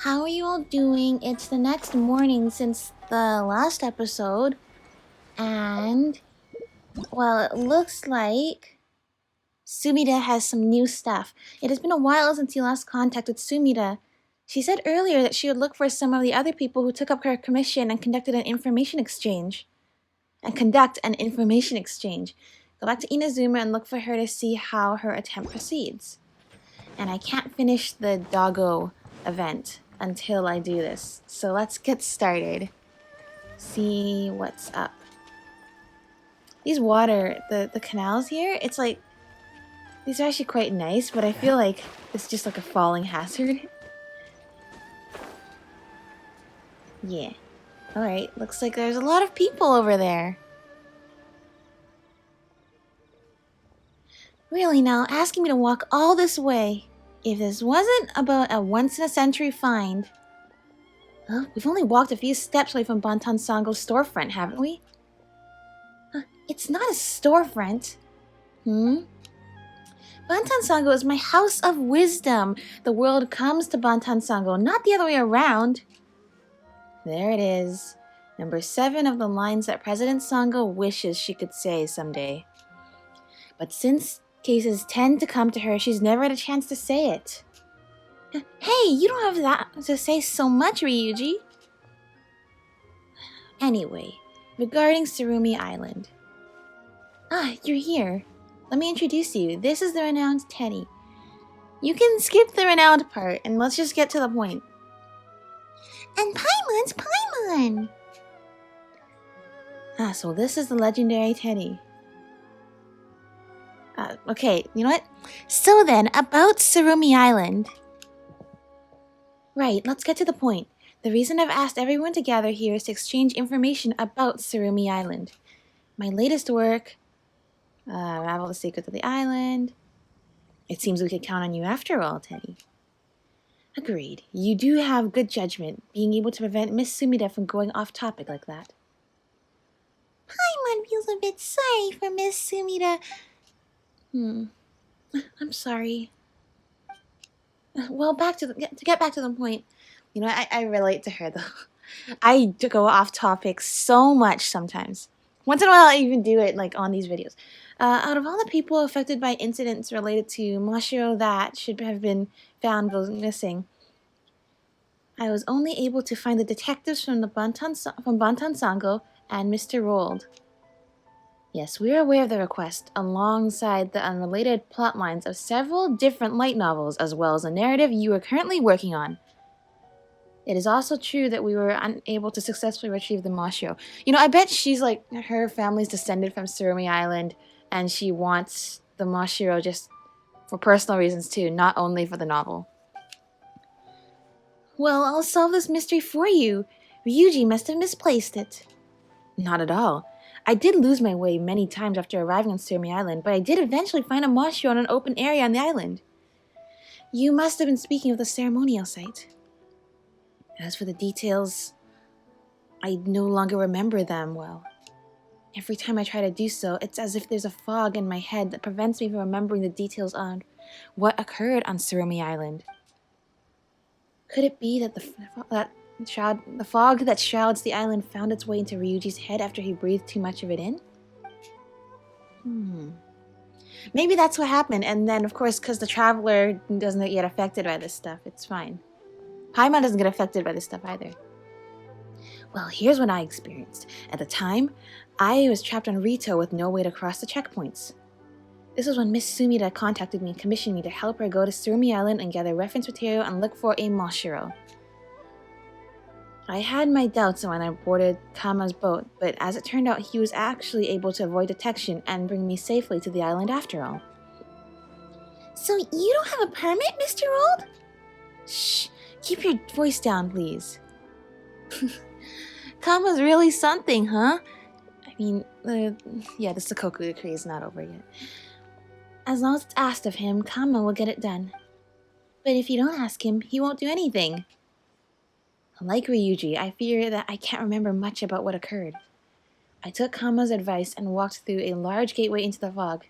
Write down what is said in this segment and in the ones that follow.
How are you all doing? It's the next morning since the last episode, and well, it looks like Sumida has some new stuff. It has been a while since you last contacted Sumida. She said earlier that she would look for some of the other people who took up her commission and conduct an information exchange. Go back to Inazuma and look for her to see how her attempt proceeds. And I can't finish the doggo event until I do this. So let's get started. See what's up. These the canals here, it's like, these are actually quite nice, but I feel like it's just like a falling hazard. Yeah. Alright, looks like there's a lot of people over there. Really now, asking me to walk all this way. If this wasn't about a once-in-a-century find... Well, we've only walked a few steps away from Bantan Sango's storefront, haven't we? It's not a storefront. Bantan Sango is my house of wisdom. The world comes to Bantan Sango, not the other way around. There it is. Number 7 of the lines that President Sango wishes she could say someday. But since cases tend to come to her, she's never had a chance to say it. Hey, you don't have that to say so much, Ryuji. Anyway, regarding Tsurumi Island. You're here. Let me introduce you. This is the renowned Teddy. You can skip the renowned part, and let's just get to the point. And Paimon's Paimon! So this is the legendary Teddy. Okay, you know what? So then, about Tsurumi Island. Right, let's get to the point. The reason I've asked everyone to gather here is to exchange information about Tsurumi Island. My latest work, Unravel the Secrets of the Island. It seems we could count on you after all, Teddy. Agreed. You do have good judgment, being able to prevent Miss Sumida from going off topic like that. Paimon feels a bit sorry for Miss Sumida. I'm sorry. Well, to get back to the point. You know, I relate to her, though. I go off topic so much sometimes. Once in a while, I even do it, like, on these videos. Out of all the people affected by incidents related to Maushiro that should have been found goes missing, I was only able to find the detectives from Bantan Sango and Mr. Rold. Yes, we are aware of the request, alongside the unrelated plot lines of several different light novels, as well as a narrative you are currently working on. It is also true that we were unable to successfully retrieve the Maushiro. You know, I bet she's like, her family's descended from Tsurumi Island, and she wants the Maushiro just for personal reasons too, not only for the novel. Well, I'll solve this mystery for you. Ryuji must have misplaced it. Not at all. I did lose my way many times after arriving on Tsurumi Island, but I did eventually find a Maushiro in an open area on the island. You must have been speaking of the ceremonial site. As for the details, I no longer remember them well. Every time I try to do so, it's as if there's a fog in my head that prevents me from remembering the details on what occurred on Tsurumi Island. Could it be that the fog that shrouds the island found its way into Ryuji's head after he breathed too much of it in? Maybe that's what happened, and then, of course, because the traveler doesn't get affected by this stuff, it's fine. Paimon doesn't get affected by this stuff either. Well, here's what I experienced. At the time, I was trapped on Rito with no way to cross the checkpoints. This was when Miss Sumida contacted me and commissioned me to help her go to Tsurumi Island and gather reference material and look for a Maushiro. I had my doubts when I boarded Kama's boat, but as it turned out, he was actually able to avoid detection and bring me safely to the island after all. So you don't have a permit, Mr. Old? Shh, keep your voice down, please. Kama's really something, huh? I mean, yeah, the Sakoku decree is not over yet. As long as it's asked of him, Kama will get it done. But if you don't ask him, he won't do anything. Like Ryuji, I fear that I can't remember much about what occurred. I took Kama's advice and walked through a large gateway into the fog.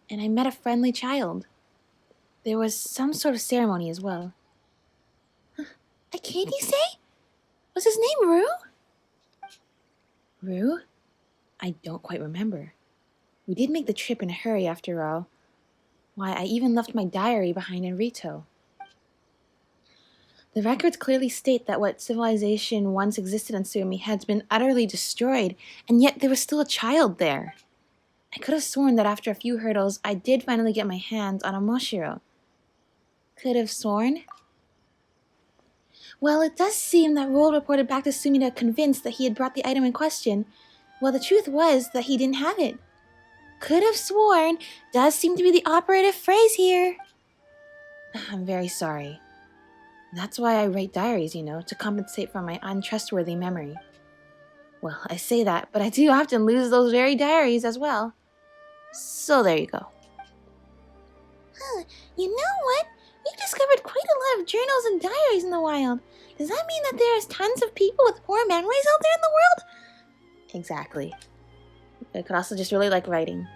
And I met a friendly child. There was some sort of ceremony as well. A kid, you say? Was his name Rue? Rue? I don't quite remember. We did make the trip in a hurry after all. Why, I even left my diary behind in Rito. The records clearly state that what civilization once existed on Tsurumi has been utterly destroyed, and yet there was still a child there. I could have sworn that after a few hurdles, I did finally get my hands on a Maushiro. Could have sworn? Well, it does seem that Roll reported back to Sumida convinced that he had brought the item in question. Well, the truth was that he didn't have it. Could have sworn does seem to be the operative phrase here. I'm very sorry. That's why I write diaries, to compensate for my untrustworthy memory. Well, I say that, but I do often lose those very diaries as well. So there you go. You know what? We've discovered quite a lot of journals and diaries in the wild. Does that mean that there's tons of people with poor memories out there in the world? Exactly. I could also just really like writing.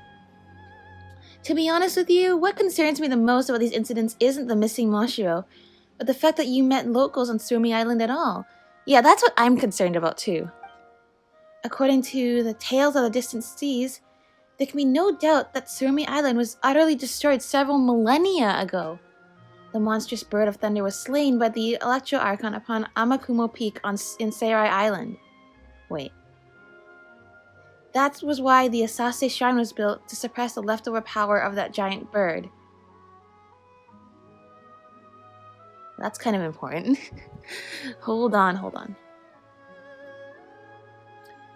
To be honest with you, what concerns me the most about these incidents isn't the missing Maushiro, but the fact that you met locals on Tsurumi Island at all. Yeah, that's what I'm concerned about too. According to the Tales of the Distant Seas, there can be no doubt that Tsurumi Island was utterly destroyed several millennia ago. The monstrous bird of thunder was slain by the Electro Archon upon Amakumo Peak in Seirai Island. Wait. That was why the Asase Shrine was built, to suppress the leftover power of that giant bird. That's kind of important. Hold on.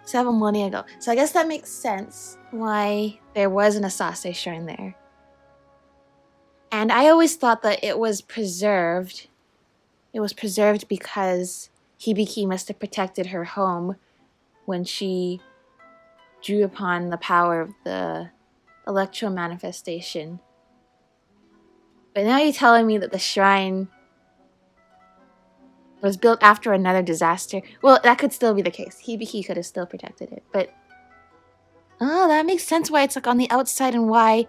Several millennia ago. So I guess that makes sense why there was an Asase Shrine there. And I always thought that it was preserved. It was preserved because Hibiki must have protected her home when she drew upon the power of the Electro manifestation. But now you're telling me that the shrine was built after another disaster. Well, that could still be the case. Hibiki could have still protected it, but oh, that makes sense why it's like on the outside and why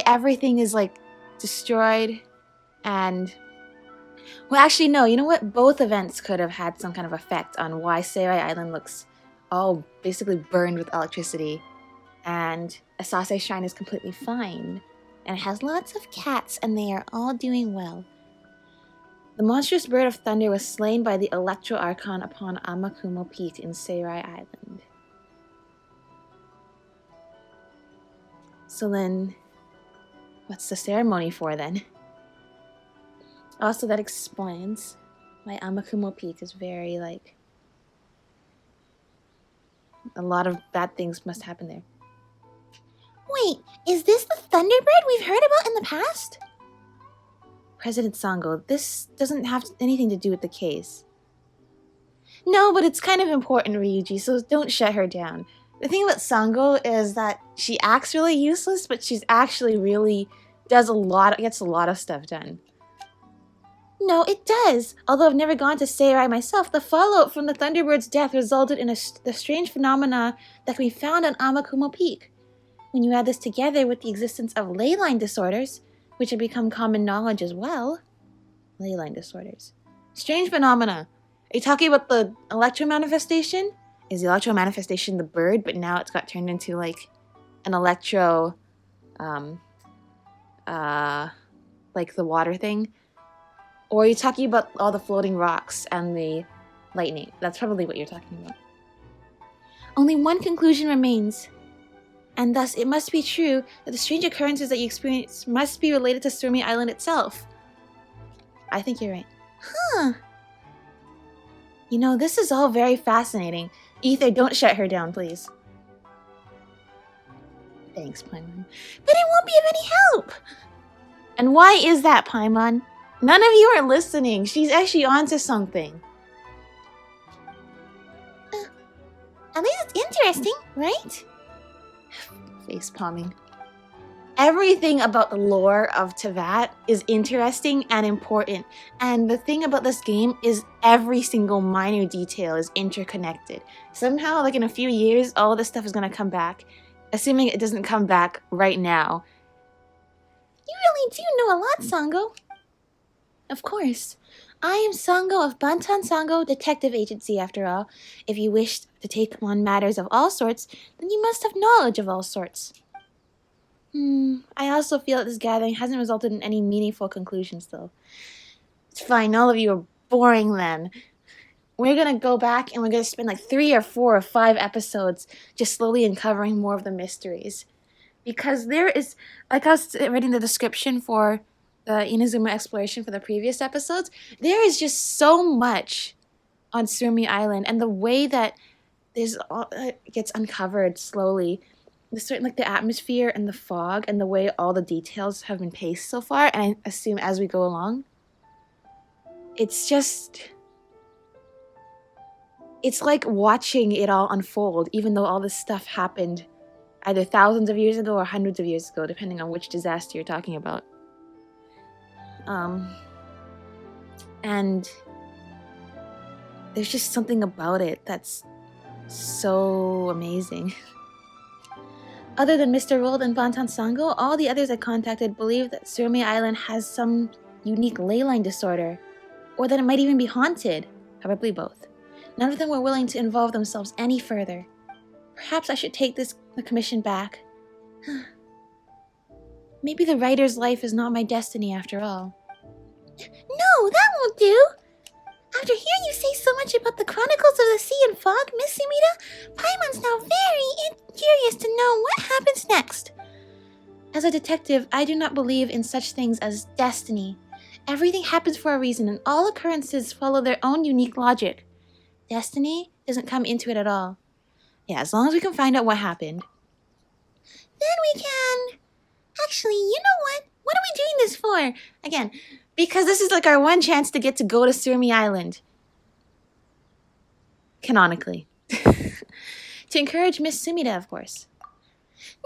everything is like destroyed. And well, actually no, you know what? Both events could have had some kind of effect on why Seirai Island looks all basically burned with electricity, and Asase Shrine is completely fine, and it has lots of cats, and they are all doing well. The monstrous bird of thunder was slain by the Electro Archon upon Amakumo Peak in Seirai Island. So then, what's the ceremony for then? Also, that explains why Amakumo Peak is very, like, a lot of bad things must happen there. Wait, is this the Thunderbird we've heard about in the past? President Sango, this doesn't have anything to do with the case. No, but it's kind of important, Ryuji, so don't shut her down. The thing about Sango is that she acts really useless, but she's actually really gets a lot of stuff done. No, it does. Although I've never gone to Seirai myself, the fallout from the Thunderbird's death resulted in the strange phenomena that can be found on Amakumo Peak. When you add this together with the existence of ley line disorders, which have become common knowledge as well. Ley line disorders. Strange phenomena. Are you talking about the electro manifestation? Is the electro manifestation the bird, but now it's got turned into like an electro, like the water thing? Or are you talking about all the floating rocks and the lightning? That's probably what you're talking about. Only one conclusion remains. And thus, it must be true that the strange occurrences that you experience must be related to Tsurumi Island itself. I think you're right. Huh. You know, this is all very fascinating. Ether, don't shut her down, please. Thanks, Paimon. But it won't be of any help! And why is that, Paimon? None of you are listening. She's actually onto something. At least it's interesting, right? Face palming. Everything about the lore of Teyvat is interesting and important. And the thing about this game is every single minor detail is interconnected. Somehow, like in a few years, all this stuff is going to come back. Assuming it doesn't come back right now. You really do know a lot, Sango. Of course. I am Sango of Bantan Sango Detective Agency, after all. If you wish to take on matters of all sorts, then you must have knowledge of all sorts. I also feel that this gathering hasn't resulted in any meaningful conclusions, though. It's fine, all of you are boring then. We're gonna go back and we're gonna spend like 3 or 4 or 5 episodes just slowly uncovering more of the mysteries. Because there is, like I was reading the description for the Inazuma exploration for the previous episodes, there is just so much on Tsurumi Island, and the way that there's all, it gets uncovered slowly. There's certain like the atmosphere and the fog and the way all the details have been paced so far, and I assume as we go along, it's like watching it all unfold, even though all this stuff happened either thousands of years ago or hundreds of years ago, depending on which disaster you're talking about. And there's just something about it that's so amazing. Other than Mr. Rold and Bantan Sango, all the others I contacted believe that Tsurumi Island has some unique ley line disorder, or that it might even be haunted. Probably both. None of them were willing to involve themselves any further. Perhaps I should take the commission back. Maybe the writer's life is not my destiny after all. No, that won't do! After hearing you say so much about the Chronicles of the Sea and Fog, Miss Sumida, Paimon's now very curious to know what happens next. As a detective, I do not believe in such things as destiny. Everything happens for a reason, and all occurrences follow their own unique logic. Destiny doesn't come into it at all. Yeah, as long as we can find out what happened. Then we can... Actually, you know what? What are we doing this for? Again, because this is like our one chance to get to go to Tsurumi Island. Canonically. To encourage Miss Sumida, of course.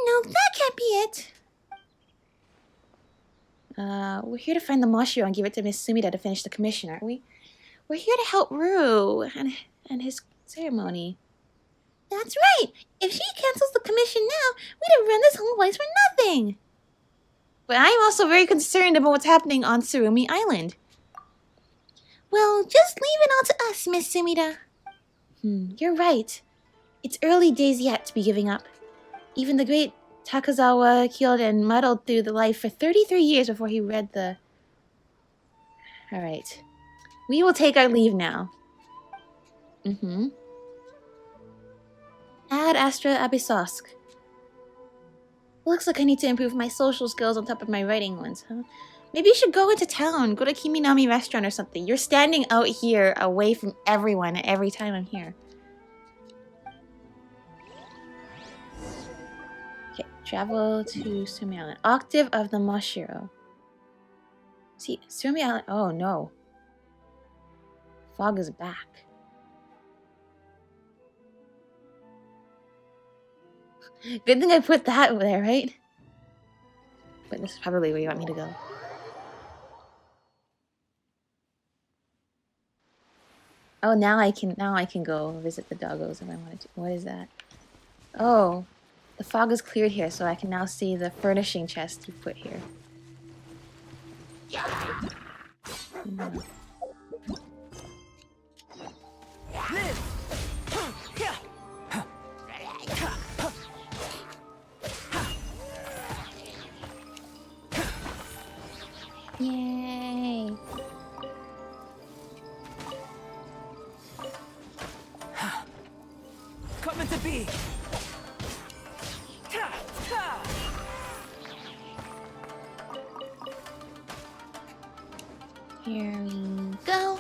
No, that can't be it. We're here to find the Maushiro and give it to Miss Sumida to finish the commission, aren't we? We're here to help Rue and his ceremony. That's right! If she cancels the commission now, we'd have run this whole place for nothing! But I'm also very concerned about what's happening on Tsurumi Island. Well, just leave it all to us, Miss Sumida. You're right. It's early days yet to be giving up. Even the great Takazawa Kyoden muddled through the life for 33 years before he read the... Alright. We will take our leave now. Ad Astra Abyssosque. Looks like I need to improve my social skills on top of my writing ones, huh? Maybe you should go into town, go to Kiminami restaurant or something. You're standing out here away from everyone every time I'm here. Okay, travel to Tsurumi Island. Octave of the Maushiro. See, Tsurumi Island. Oh no. Fog is back. Good thing I put that over there, right? But this is probably where you want me to go. Oh, now I can go visit the doggos if I wanted to. What is that? Oh, the fog is cleared here, so I can now see the furnishing chest you put here. Yay! Coming to be. Here we go.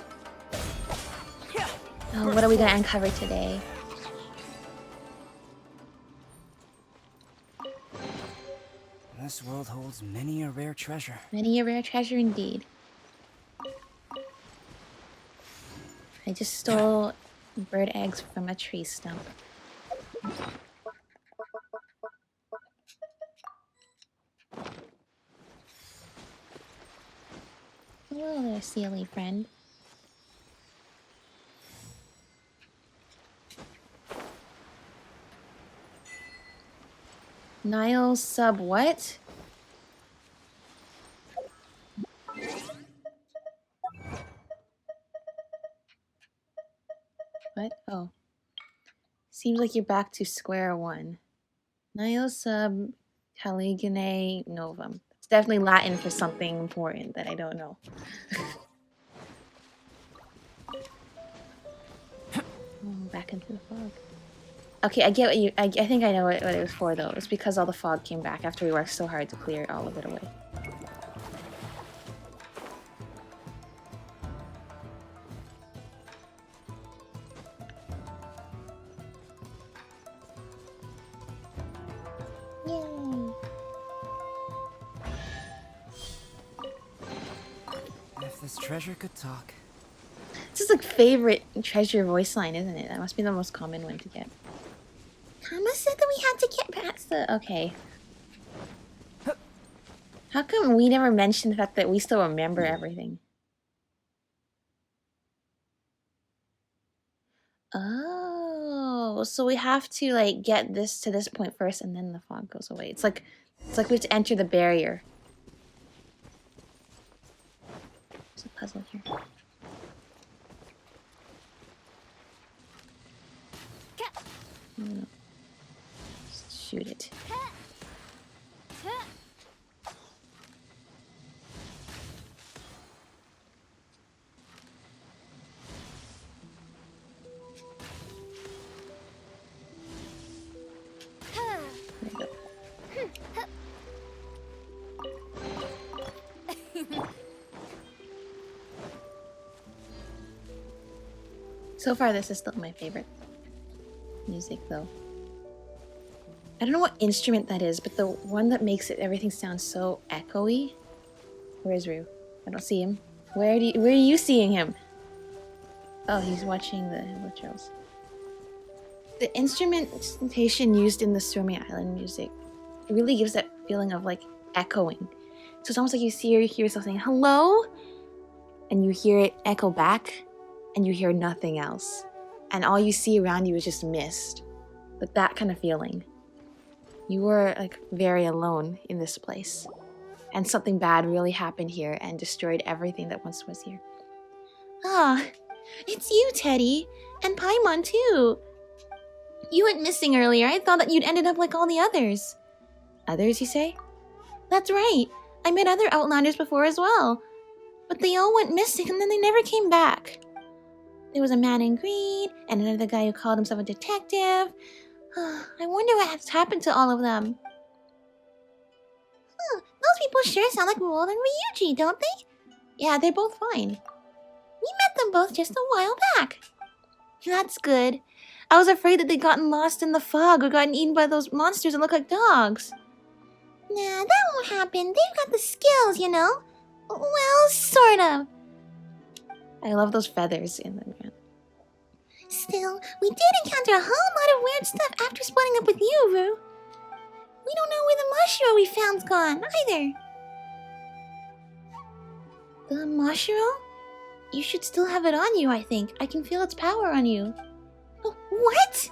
Oh, what are we gonna uncover today? This world holds many a rare treasure. Many a rare treasure indeed. I just stole bird eggs from a tree stump. Hello there, silly friend. Nile sub what? Seems like you're back to square one. Nihil sub Caligine novum. It's definitely Latin for something important that I don't know. Back into the fog. Okay, I get what you... I think I know what it was for, though. It's because all the fog came back after we worked so hard to clear all of it away. Yay! If this treasure could talk. This is like favorite treasure voice line, isn't it? That must be the most common one to get. Kama said that we had to get past the... Okay. How come we never mentioned the fact that we still remember everything? Oh, so we have to like get this to this point first and then the fog goes away. It's like we have to enter the barrier. There's a puzzle here. No. Just shoot it. There you go. So far, this is still my favorite music, though. I don't know what instrument that is, but the one that makes it everything sounds so echoey. Where's Rue? I don't see him. Where are you seeing him? Oh, he's watching the Hello Trails. The instrumentation used in the Tsurumi Island music really gives that feeling of like echoing. So it's almost like you hear yourself saying hello, and you hear it echo back, and you hear nothing else. And all you see around you is just mist. But that kind of feeling. You were like very alone in this place. And something bad really happened here and destroyed everything that once was here. Ah, it's you, Teddy. And Paimon, too. You went missing earlier. I thought that you'd ended up like all the others. Others, you say? That's right. I met other Outlanders before as well. But they all went missing and then they never came back. There was a man in green, and another guy who called himself a detective. I wonder what has happened to all of them. Those people sure sound like Roald and Ryuji, don't they? Yeah, they're both fine. We met them both just a while back. That's good. I was afraid that they'd gotten lost in the fog or gotten eaten by those monsters that look like dogs. Nah, that won't happen. They've got the skills, you know. Well, sort of. I love those feathers in the ground. Still, we did encounter a whole lot of weird stuff after splitting up with you, Rue. We don't know where the Maushiro we found's gone, either. The Maushiro? You should still have it on you, I think. I can feel its power on you. Oh, what?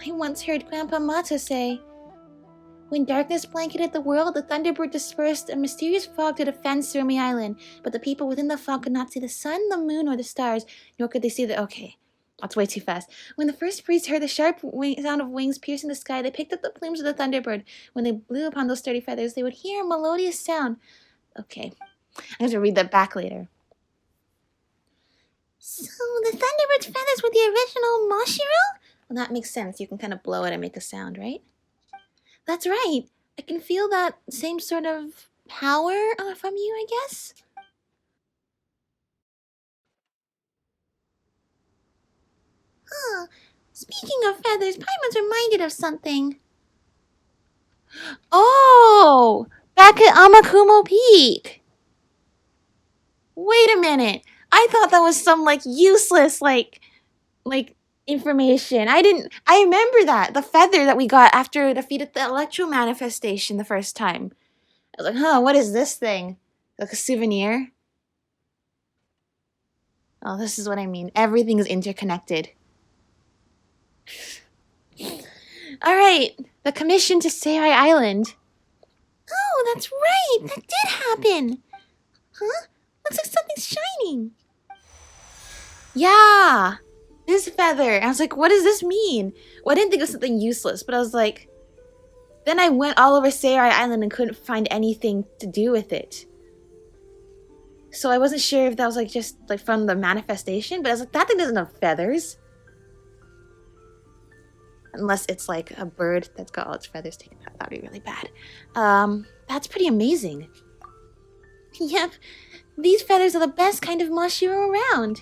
I once heard Grandpa Mata say, when darkness blanketed the world, the Thunderbird dispersed a mysterious fog to defend Tsurumi Island, but the people within the fog could not see the sun, the moon, or the stars, nor could they see the... Okay, that's way too fast. When the first priest heard the sharp sound of wings piercing the sky, they picked up the plumes of the Thunderbird. When they blew upon those sturdy feathers, they would hear a melodious sound. Okay, I have to read that back later. So, the Thunderbird's feathers were the original Maushiro? Well, that makes sense. You can kind of blow it and make a sound, right? That's right. I can feel that same sort of power from you, I guess. Huh. Speaking of feathers, Paimon's reminded of something. Oh! Back at Amakumo Peak! Wait a minute. I thought that was some, like, useless, like... information. I remember that. The feather that we got after defeated the Electro manifestation the first time. I was like, huh, what is this thing? Like a souvenir? Oh, this is what I mean. Everything is interconnected. Alright, the commission to Serai Island. Oh, that's right! That did happen! Huh? Looks like something's shining. Yeah! this feather. And I was like, what does this mean? Well, I didn't think it was something useless, but I was like... Then I went all over Seirai Island and couldn't find anything to do with it. So I wasn't sure if that was like just like from the manifestation, but I was like, that thing doesn't have feathers. Unless it's like a bird that's got all its feathers taken out. That would be really bad. That's pretty amazing. Yep, these feathers are the best kind of Maushiro around.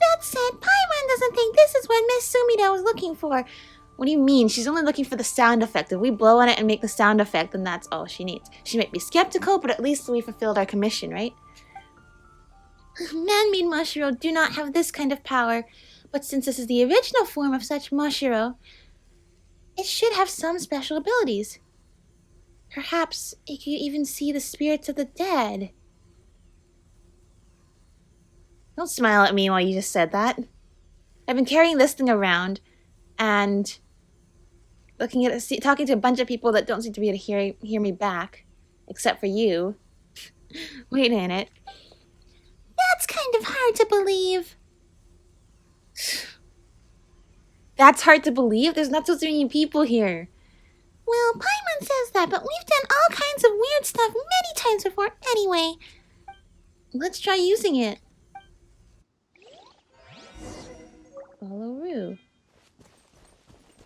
That said, Paimon doesn't think this is what Miss Sumida was looking for. What do you mean? She's only looking for the sound effect. If we blow on it and make the sound effect, then that's all she needs. She might be skeptical, but at least we fulfilled our commission, right? Man-made Maushiro do not have this kind of power, but since this is the original form of such Maushiro, it should have some special abilities. Perhaps it could even see the spirits of the dead. Don't smile at me while you just said that. I've been carrying this thing around and looking at it, talking to a bunch of people that don't seem to be able to hear me back, except for you. Wait a minute. That's kind of hard to believe. That's hard to believe? There's not so many people here. Well, Paimon says that, but we've done all kinds of weird stuff many times before anyway. Let's try using it. Follow Rue.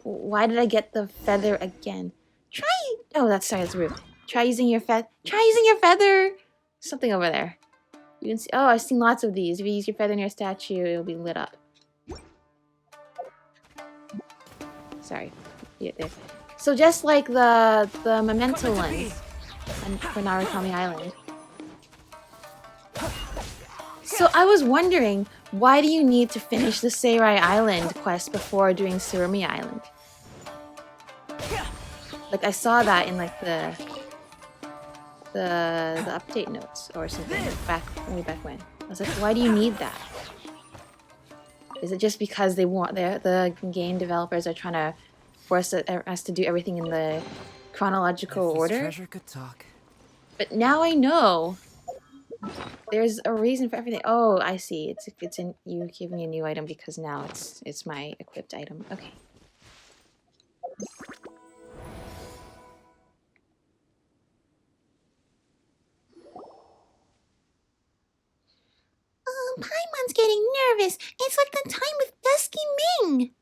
Why did I get the feather again? Try... Oh, that's Rue. Try using your feather. Something over there. You can see... Oh, I've seen lots of these. If you use your feather near a statue, it'll be lit up. Sorry. Yeah, there. So just like the memento ones for Narukami Island. So I was wondering, why do you need to finish the Seirai Island quest before doing Tsurumi Island? Like I saw that in like the update notes or something way back when. I was like, why do you need that? Is it just because they want the game developers are trying to force us to do everything in the chronological order? Treasure could talk. But now I know. There's a reason for everything. Oh, I see. It's in you giving me a new item because now it's my equipped item. Okay. Paimon's getting nervous. It's like the time with Dusky Ming.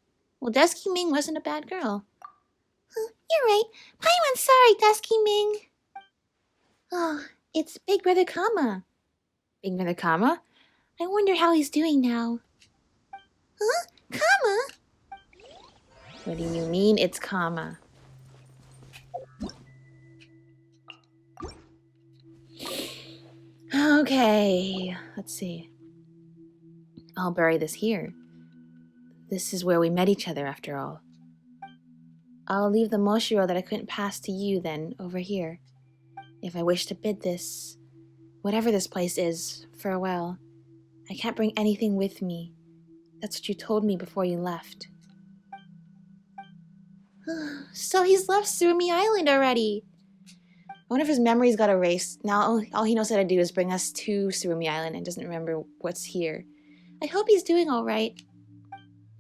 Well, Dusky Ming wasn't a bad girl. You're right. Paimon's sorry, Dusky Ming. Oh, it's Big Brother Kama. Big Brother Kama? I wonder how he's doing now. Huh? Kama? What do you mean it's Kama? Okay, let's see. I'll bury this here. This is where we met each other after all. I'll leave the Maushiro that I couldn't pass to you then over here. If I wish to bid this, whatever this place is, farewell. I can't bring anything with me. That's what you told me before you left. So he's left Tsurumi Island already. I wonder if his memories got erased. Now all he knows how to do is bring us to Tsurumi Island and doesn't remember what's here. I hope he's doing alright.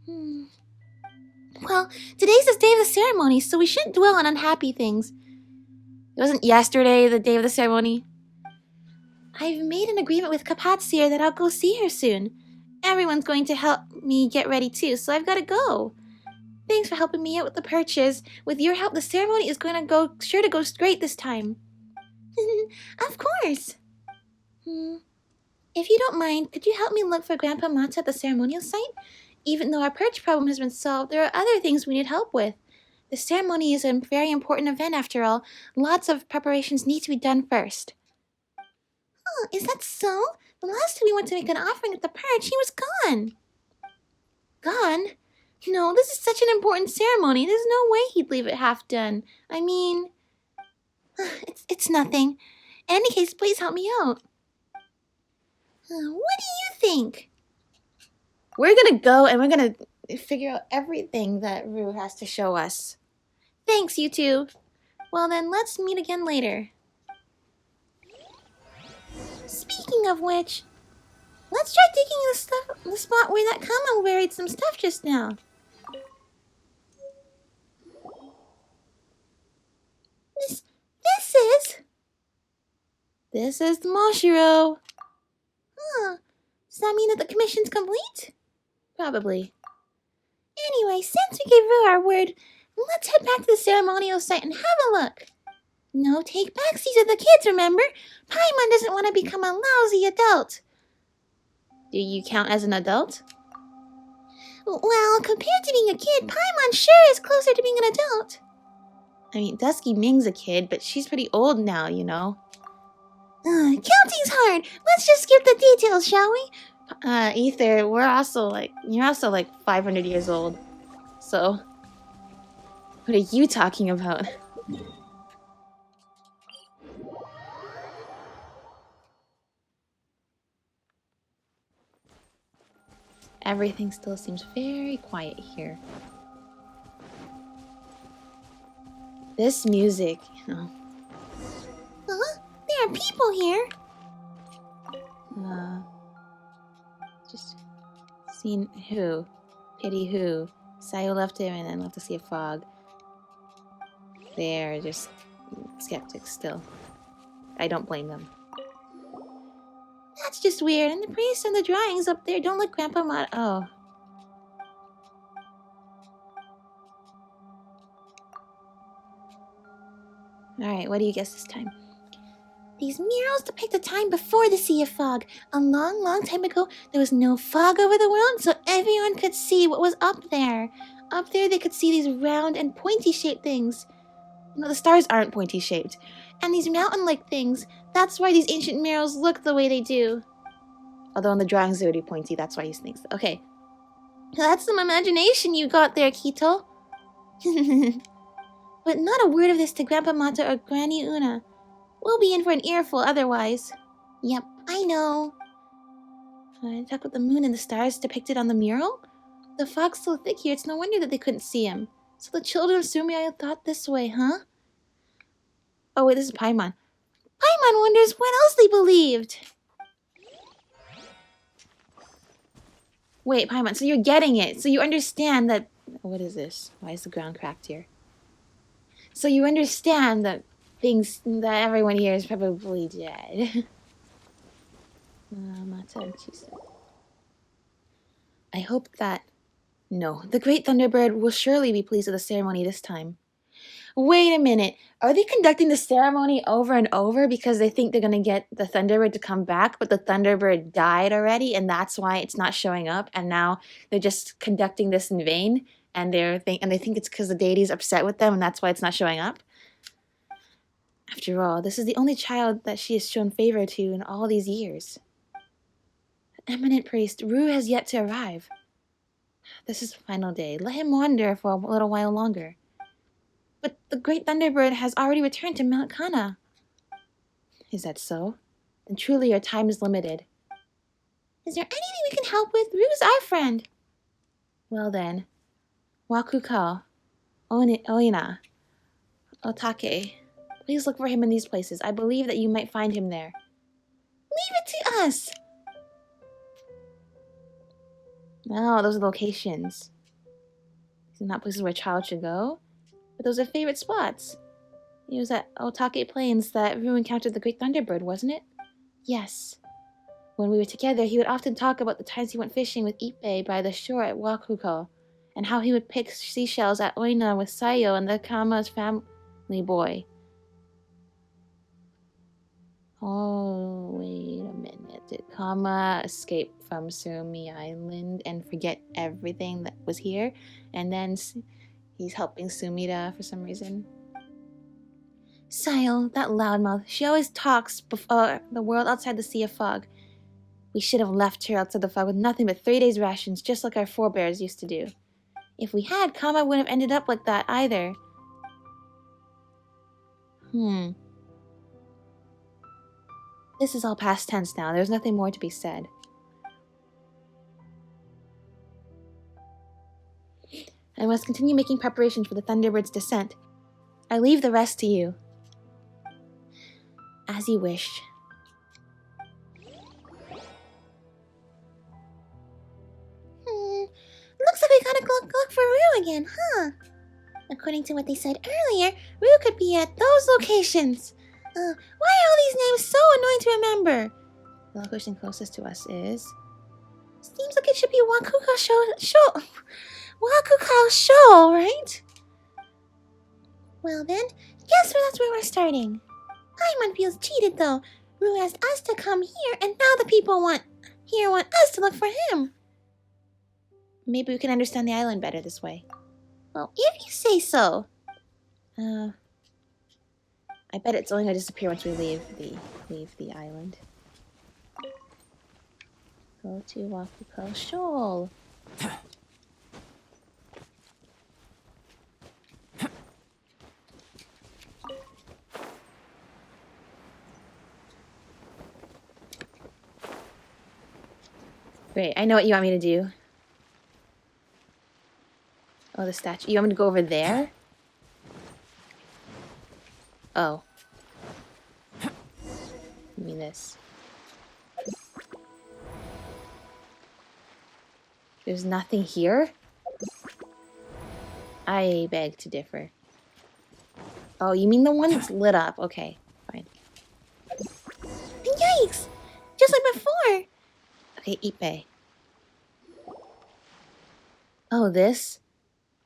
Well, today's the day of the ceremony, so we shouldn't dwell on unhappy things. It wasn't yesterday the day of the ceremony. I've made an agreement with Kapatsir that I'll go see her soon. Everyone's going to help me get ready too, so I've got to go. Thanks for helping me out with the purchase. With your help, the ceremony is going to go great this time. Of course. If you don't mind, could you help me look for Grandpa Mata at the ceremonial site? Even though our perch problem has been solved, there are other things we need help with. The ceremony is a very important event after all. Lots of preparations need to be done first. Oh, is that so? The last time we went to make an offering at the perch, he was gone. Gone? No, this is such an important ceremony. There's no way he'd leave it half done. I mean... It's nothing. In any case, please help me out. What do you think? We're gonna go and we're gonna figure out everything that Rue has to show us. Thanks, you two. Well then, let's meet again later. Speaking of which... Let's try digging the spot where that Kama buried some stuff just now. This is the Maushiro. Huh. Does that mean that the commission's complete? Probably. Anyway, since we gave Rue our word, let's head back to the ceremonial site and have a look. No take backsies of the kids, remember? Paimon doesn't want to become a lousy adult. Do you count as an adult? Well, compared to being a kid, Paimon sure is closer to being an adult. I mean, Dusky Ming's a kid, but she's pretty old now, you know. Counting's hard. Let's just skip the details, shall we? Ether, you're also like 500 years old. So, what are you talking about? Everything still seems very quiet here. This music, you know. There are people here. Just seen who? Pity who? Sayo left him and then left to see a fog. They're just skeptics still. I don't blame them. That's just weird, and the priest and the drawings up there don't look Grandpa Mod. Oh. Alright, what do you guess this time? These murals depict a time before the Sea of Fog. A long, long time ago, there was no fog over the world, so everyone could see what was up there. Up there, they could see these round and pointy-shaped things. You know, the stars aren't pointy-shaped. And these mountain-like things, that's why these ancient murals look the way they do. Although in the drawings, they're already pointy, that's why he thinks. Okay. That's some imagination you got there, Kito. But not a word of this to Grandpa Mata or Granny Una. We'll be in for an earful otherwise. Yep, I know. Talk about the moon and the stars depicted on the mural? The fog's so thick here, it's no wonder that they couldn't see him. So the children of Sumida thought this way, huh? Oh wait, this is Paimon. Paimon wonders what else they believed. Wait, Paimon, so you're getting it. So you understand that... What is this? Why is the ground cracked here? So you understand that things that everyone here is probably dead. I hope that... No, the Great Thunderbird will surely be pleased with the ceremony this time. Wait a minute. Are they conducting the ceremony over and over because they think they're going to get the Thunderbird to come back, but the Thunderbird died already, and that's why it's not showing up, and now they're just conducting this in vain, and they think it's because the deity's upset with them, and that's why it's not showing up? After all, this is the only child that she has shown favor to in all these years. Eminent priest, Rue has yet to arrive. This is the final day. Let him wander for a little while longer. But the Great Thunderbird has already returned to Mount Kana. Is that so? Then truly our time is limited. Is there anything we can help with? Rue's our friend. Well then, Wakuka, Oina, Otake. Please look for him in these places. I believe that you might find him there. Leave it to us! No, those are locations. These are not places where a child should go. But those are favorite spots. It was at Otake Plains that Rue encountered the Great Thunderbird, wasn't it? Yes. When we were together, he would often talk about the times he went fishing with Ippei by the shore at Wakuko, and how he would pick seashells at Oina with Sayo and the Kama's family boy. Oh, wait a minute. Did Kama escape from Tsurumi Island and forget everything that was here? And then he's helping Sumida for some reason? Sayo, that loudmouth. She always talks before the world outside the Sea of Fog. We should have left her outside the fog with nothing but 3 days' rations, just like our forebears used to do. If we had, Kama wouldn't have ended up like that either. This is all past tense now. There's nothing more to be said. I must continue making preparations for the Thunderbird's descent. I leave the rest to you. As you wish. gotta look for Rue again, huh? According to what they said earlier, Rue could be at those locations. Why are all these names so annoying to remember? The location closest to us is... Seems like it should be Wakukao Show, right? Well then, guess that's where we're starting. Paimon feels cheated though. Rue asked us to come here, and now the people want us to look for him. Maybe we can understand the island better this way. Well, if you say so. I bet it's only gonna disappear once we leave the island. Go to Wakukao Shoal. Great, I know what you want me to do. Oh, the statue. You want me to go over there? Oh. You mean this. There's nothing here? I beg to differ. Oh, you mean the one that's lit up? Okay, fine. Yikes! Just like before! Okay, Ipe. Oh, this?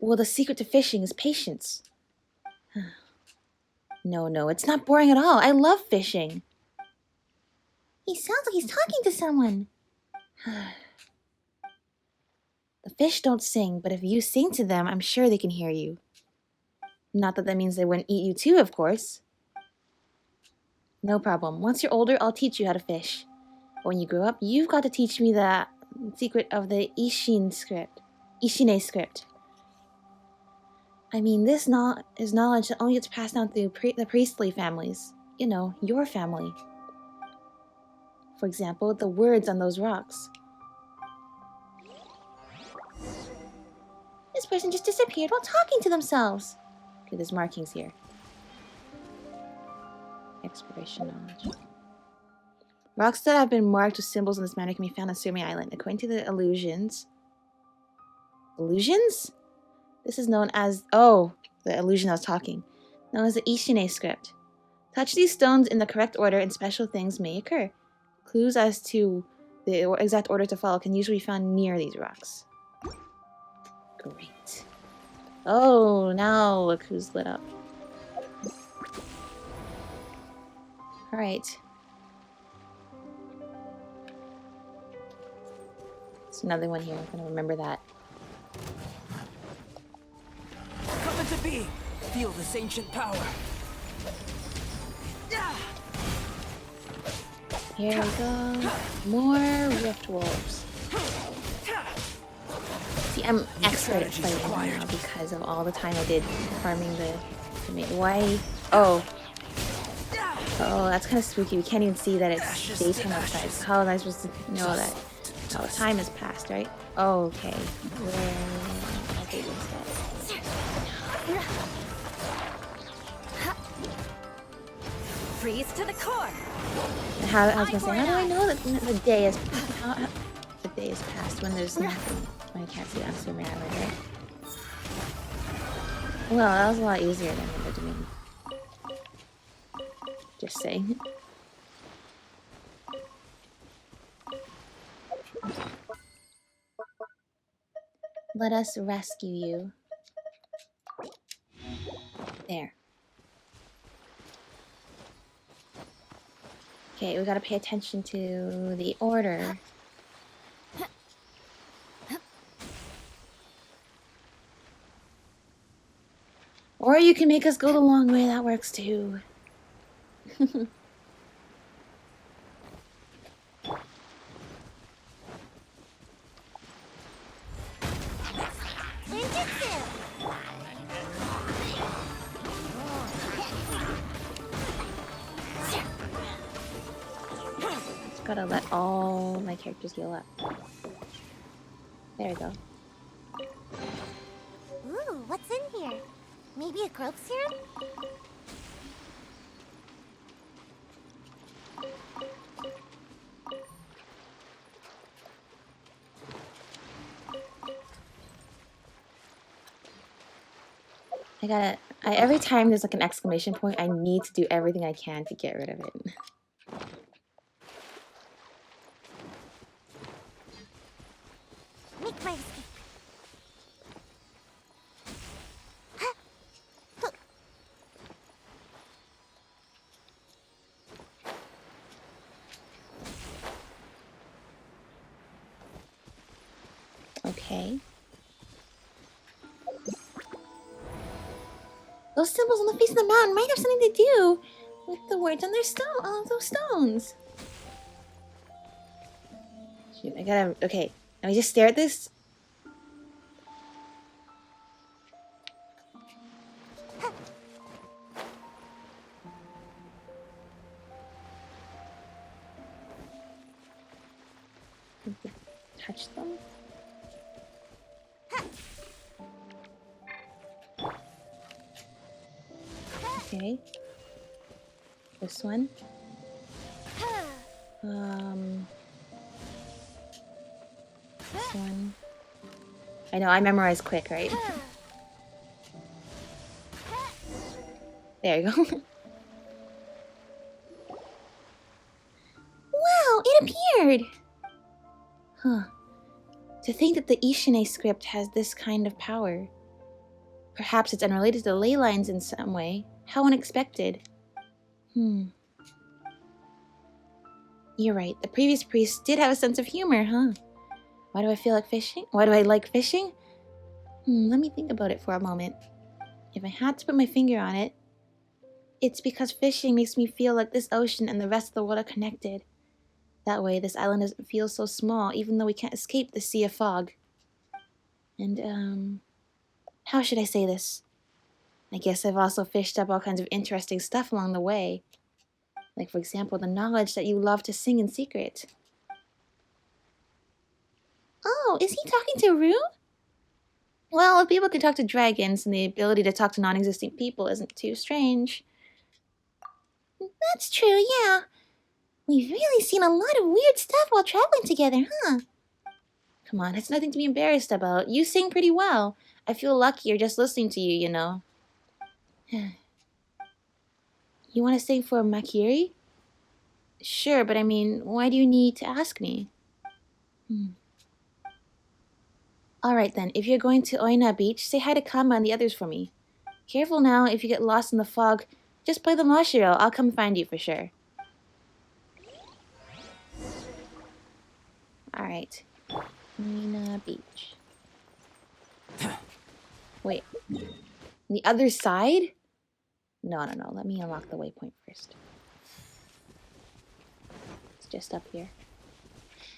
Well, the secret to fishing is patience. No, it's not boring at all. I love fishing. He sounds like he's talking to someone. The fish don't sing, but if you sing to them, I'm sure they can hear you. Not that means they wouldn't eat you too, of course. No problem. Once you're older, I'll teach you how to fish. When you grow up, you've got to teach me the secret of the Ishine script. I mean, this is knowledge that only gets passed down through the priestly families. You know, your family. For example, the words on those rocks. This person just disappeared while talking to themselves. Okay, there's markings here. Exploration knowledge. Rocks that have been marked with symbols in this manner can be found on Tsurumi Island. According to the illusions... Illusions? This is known as... Oh, the illusion I was talking. Known as the Ishine script. Touch these stones in the correct order and special things may occur. Clues as to the exact order to follow can usually be found near these rocks. Great. Oh, now look who's lit up. Alright. There's another one here. I'm gonna remember that. Come into being! Feel this ancient power! Here we go. More Rift Wolves. See, I'm expert at fighting now because of all the time I did farming the why? Oh. Oh, that's kind of spooky. We can't even see that it's daytime outside. How am I supposed to know that? Oh, time has passed, right? Oh, okay. Okay, Freeze to the core. I was gonna say, how do I know that the day is passed when there's nothing? I can't see it on Sumida Island, right? Well, that was a lot easier than what they're doing. Just saying. Let us rescue you. There. Okay, we gotta pay attention to the order. Or you can make us go the long way, that works too. Just gotta let all my characters heal up. There we go. Ooh, what's in here? Maybe a growth serum? Every time there's like an exclamation point, I need to do everything I can to get rid of it. Make my escape. Okay. Those symbols on the face of the mountain might have something to do with the words on their those stones. Shoot, I gotta. Okay, let me just stare at this. Touch them. Okay. This one. This one. I know, I memorize quick, right? There you go. Wow, it appeared! Huh. To think that the Ishine script has this kind of power. Perhaps it's unrelated to the ley lines in some way. How unexpected. You're right. The previous priest did have a sense of humor, huh? Why do I feel like fishing? Why do I like fishing? Let me think about it for a moment. If I had to put my finger on it, it's because fishing makes me feel like this ocean and the rest of the world are connected. That way, this island doesn't feel so small, even though we can't escape the sea of fog. And, how should I say this? I guess I've also fished up all kinds of interesting stuff along the way. Like, for example, the knowledge that you love to sing in secret. Oh, is he talking to Rue? Well, if people can talk to dragons, and the ability to talk to non-existing people isn't too strange. That's true, yeah. We've really seen a lot of weird stuff while traveling together, huh? Come on, it's nothing to be embarrassed about. You sing pretty well. I feel luckier just listening to you, you know. You want to sing for Makiri? Sure, but I mean, why do you need to ask me? Alright then, if you're going to Oina Beach, say hi to Kama and the others for me. Careful now, if you get lost in the fog, just play the Maushiro. I'll come find you for sure. Alright. Oina Beach. Wait. The other side? No. Let me unlock the waypoint first. It's just up here.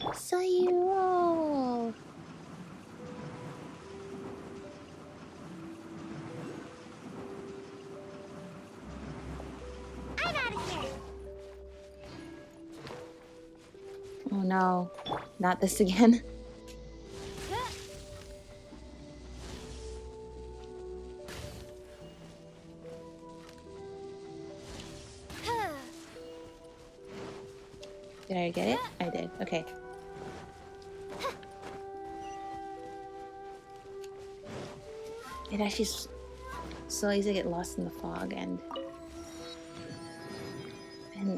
Sayuro! I'm out of here. Oh no. Not this again. Did I get it? I did. Okay. It actually so easy to get lost in the fog, and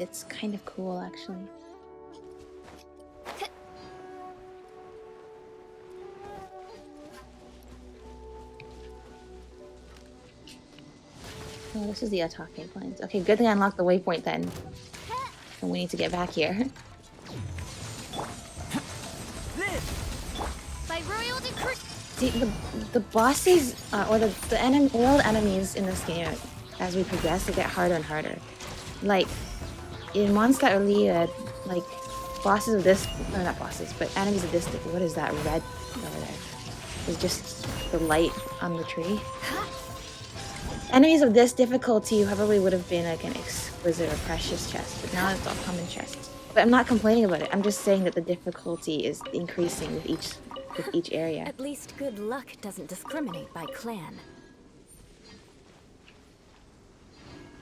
it's kind of cool, actually. Oh, this is the Octave lines. Okay, good thing I unlocked the waypoint then. And we need to get back here. By royal decree. See, the bosses, or the world enemies in this game, as we progress, they get harder and harder. Like, in Mondstadt Earlier, like, bosses of this, or not bosses, but enemies of this, what is that, red over there? It's just the light on the tree. Enemies of this difficulty probably would have been like an exquisite or precious chest, but now it's all common chests. But I'm not complaining about it, I'm just saying that the difficulty is increasing with each area. At least good luck doesn't discriminate by clan.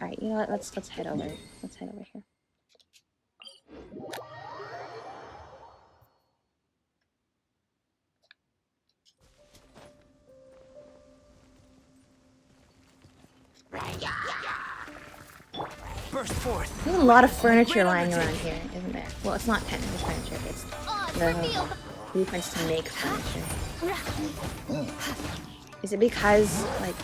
Alright, you know what, let's head over. Let's head over here. Burst forth. There's a lot of furniture lying around here, isn't there? Well, it's not technically furniture, it's the blueprints to make furniture. Is it because, like,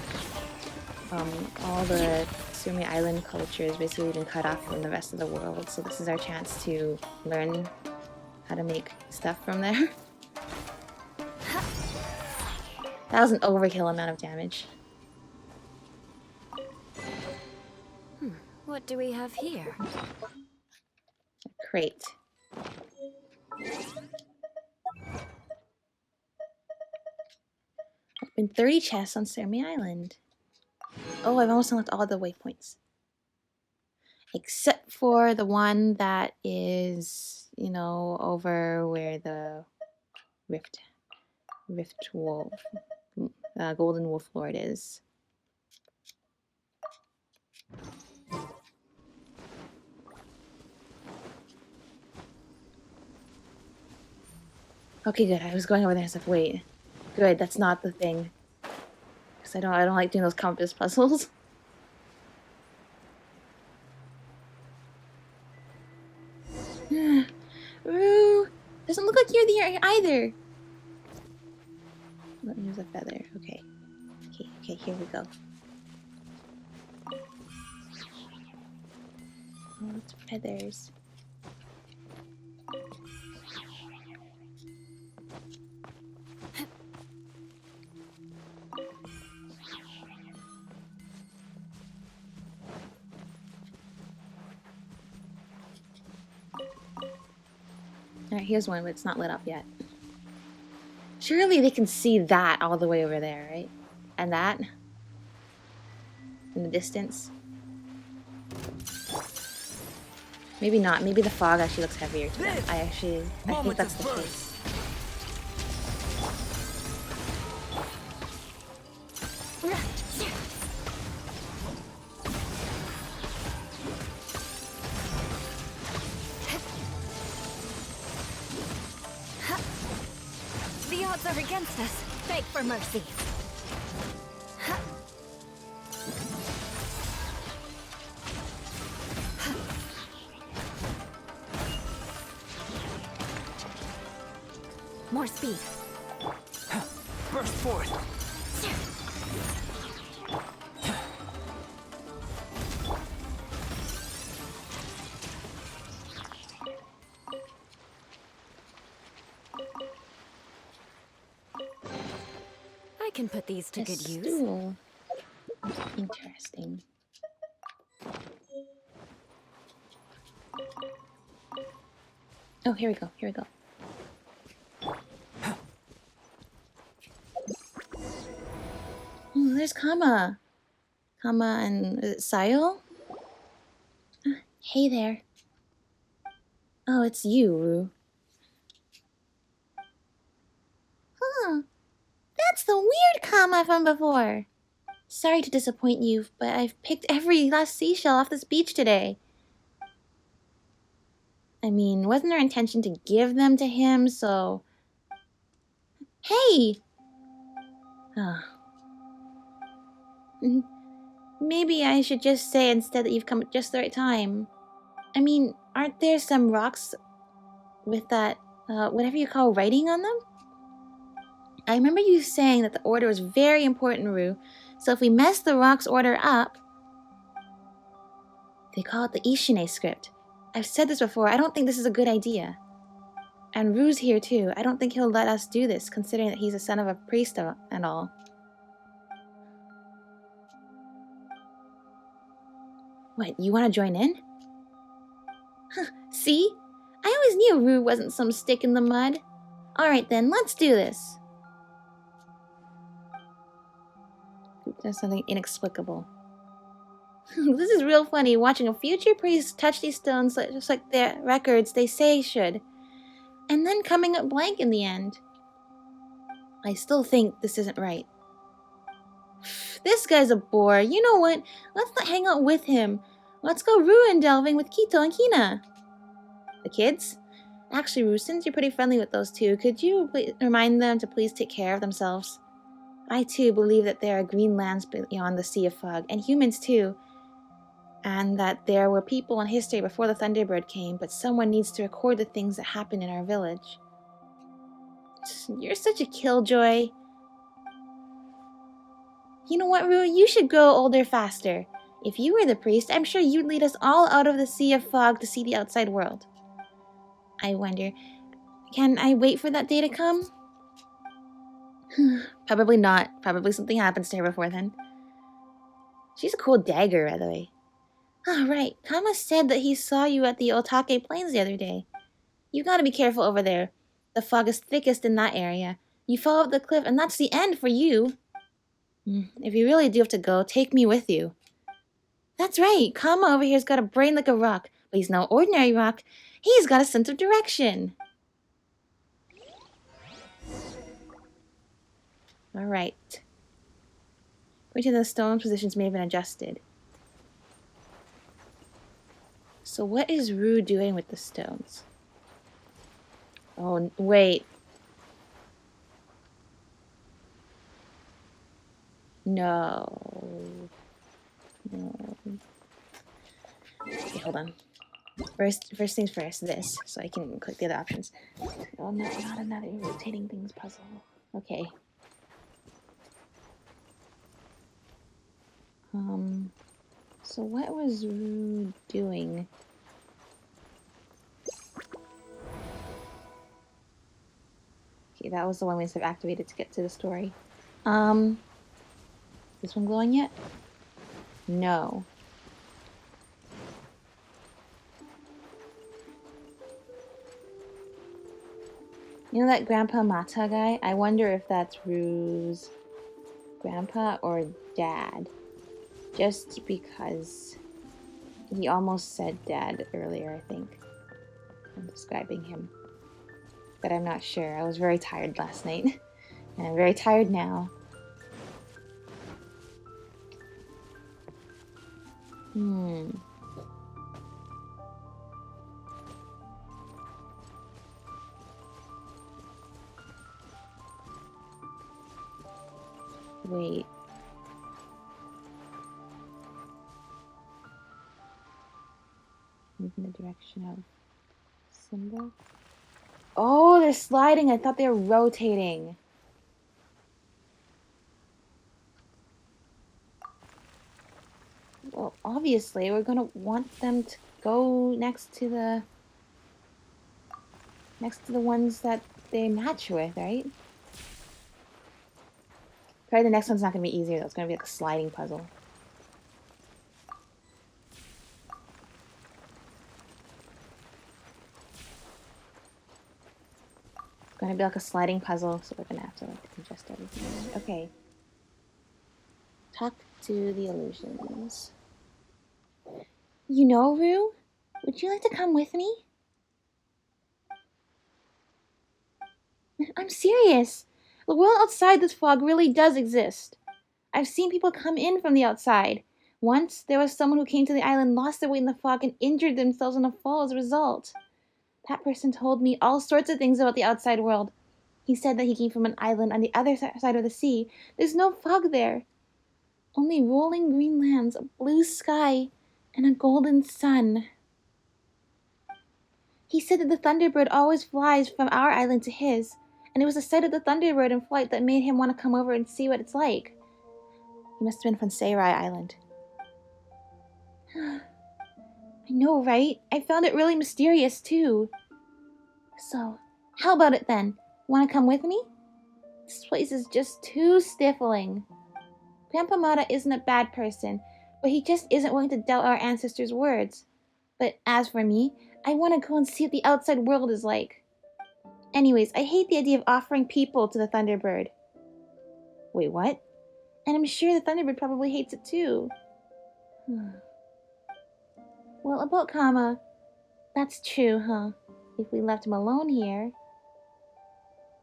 all the Tsurumi Island culture is basically been cut off from the rest of the world, so this is our chance to learn how to make stuff from there? That was an overkill amount of damage. What do we have here? A crate. Open 30 chests on Tsurumi Island. Oh, I've almost unlocked all the waypoints. Except for the one that is, you know, over where the Rift Wolf, Golden Wolf Lord is. Okay, good. I was going over there and stuff. Wait, good. That's not the thing. Because I don't like doing those compass puzzles. Roo, doesn't look like you're there either. Let me use a feather. Okay. Okay. Here we go. Oh, it's feathers. Alright, here's one, but it's not lit up yet. Surely they can see that all the way over there, right? And that? In the distance? Maybe not. Maybe the fog actually looks heavier to them. I think that's the case. The odds are against us. Beg for mercy. More speed. Burst forth. I can put these to good use. Stool. Interesting. Oh, here we go. Oh, there's Kama. Kama and Sayo? Hey there. Oh, it's you, Roo. Huh. That's the weird Kama from before. Sorry to disappoint you, but I've picked every last seashell off this beach today. I mean, wasn't our intention to give them to him, so... Hey! Maybe I should just say instead that you've come at just the right time. I mean, aren't there some rocks with that, whatever you call writing on them? I remember you saying that the order was very important, Roo, so if we mess the rock's order up... They call it the Ishine script. I've said this before, I don't think this is a good idea. And Roo's here too. I don't think he'll let us do this, considering that he's a son of a priest and all. What, you want to join in? Huh, see? I always knew Roo wasn't some stick in the mud. Alright then, let's do this. There's something inexplicable. This is real funny, watching a future priest touch these stones just like their records they say should. And then coming up blank in the end. I still think this isn't right. This guy's a bore. You know what? Let's not hang out with him. Let's go ruin delving with Kito and Kina. The kids? Actually, Roo, since you're pretty friendly with those two, could you remind them to please take care of themselves? I too believe that there are green lands beyond the Sea of Fog, and humans too. And that there were people in history before the Thunderbird came, but someone needs to record the things that happened in our village. You're such a killjoy. You know what, Rue? You should grow older faster. If you were the priest, I'm sure you'd lead us all out of the Sea of Fog to see the outside world. I wonder, can I wait for that day to come? Probably not. Probably something happens to her before then. She's a cool dagger, by the way. Oh, right. Kama said that he saw you at the Otake Plains the other day. You gotta be careful over there. The fog is thickest in that area. You fall off the cliff, and that's the end for you. If you really do have to go, take me with you. That's right. Kama over here's got a brain like a rock, but he's no ordinary rock. He's got a sense of direction. Alright. Which of the stone positions may have been adjusted? So what is Rue doing with the stones? Oh, wait. No. Okay, hold on. First things first, this, so I can click the other options. Oh, no, not another rotating things puzzle. Okay. So what was Rue doing? Okay, that was the one we have activated to get to the story. This one glowing yet? No. You know that Grandpa Mata guy? I wonder if that's Rue's grandpa or dad. Just because he almost said dad earlier, I think. I'm describing him. But I'm not sure. I was very tired last night. And I'm very tired now. Wait. Move in the direction of symbol. Oh, they're sliding. I thought they were rotating. Well, obviously, we're gonna want them to go next to the ones that they match with, right? Probably the next one's not gonna be easier though. It's gonna be like a sliding puzzle. It's gonna be like a sliding puzzle, so we're gonna have to like adjust everything. Okay. Talk to the illusions. You know, Rue? Would you like to come with me? I'm serious. The world outside this fog really does exist. I've seen people come in from the outside. Once, there was someone who came to the island, lost their way in the fog, and injured themselves in a fall as a result. That person told me all sorts of things about the outside world. He said that he came from an island on the other side of the sea. There's no fog there. Only rolling green lands, a blue sky, and a golden sun. He said that the Thunderbird always flies from our island to his, and it was the sight of the Thunderbird in flight that made him want to come over and see what it's like. He must have been from Seirai Island. I know, right? I found it really mysterious, too. So, how about it then? Want to come with me? This place is just too stifling. Grandpa Mata isn't a bad person, but he just isn't willing to doubt our ancestors' words. But as for me, I want to go and see what the outside world is like. Anyways, I hate the idea of offering people to the Thunderbird. Wait, what? And I'm sure the Thunderbird probably hates it too. Well, about Kama, that's true, huh? If we left him alone here.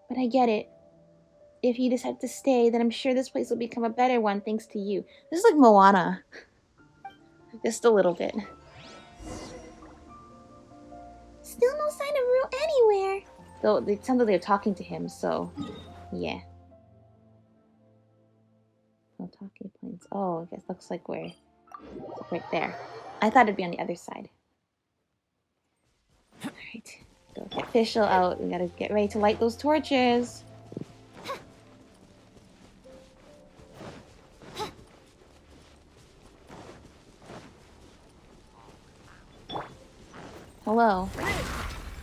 But I get it. If you decide to stay, then I'm sure this place will become a better one thanks to you. This is like Moana. Just a little bit. Still no sign of Rue anywhere. Though it sounded like they were talking to him, so yeah. No talking points. Oh, I guess looks like we're right there. I thought it'd be on the other side. Alright. Go get Fischl out. We gotta get ready to light those torches. Hello.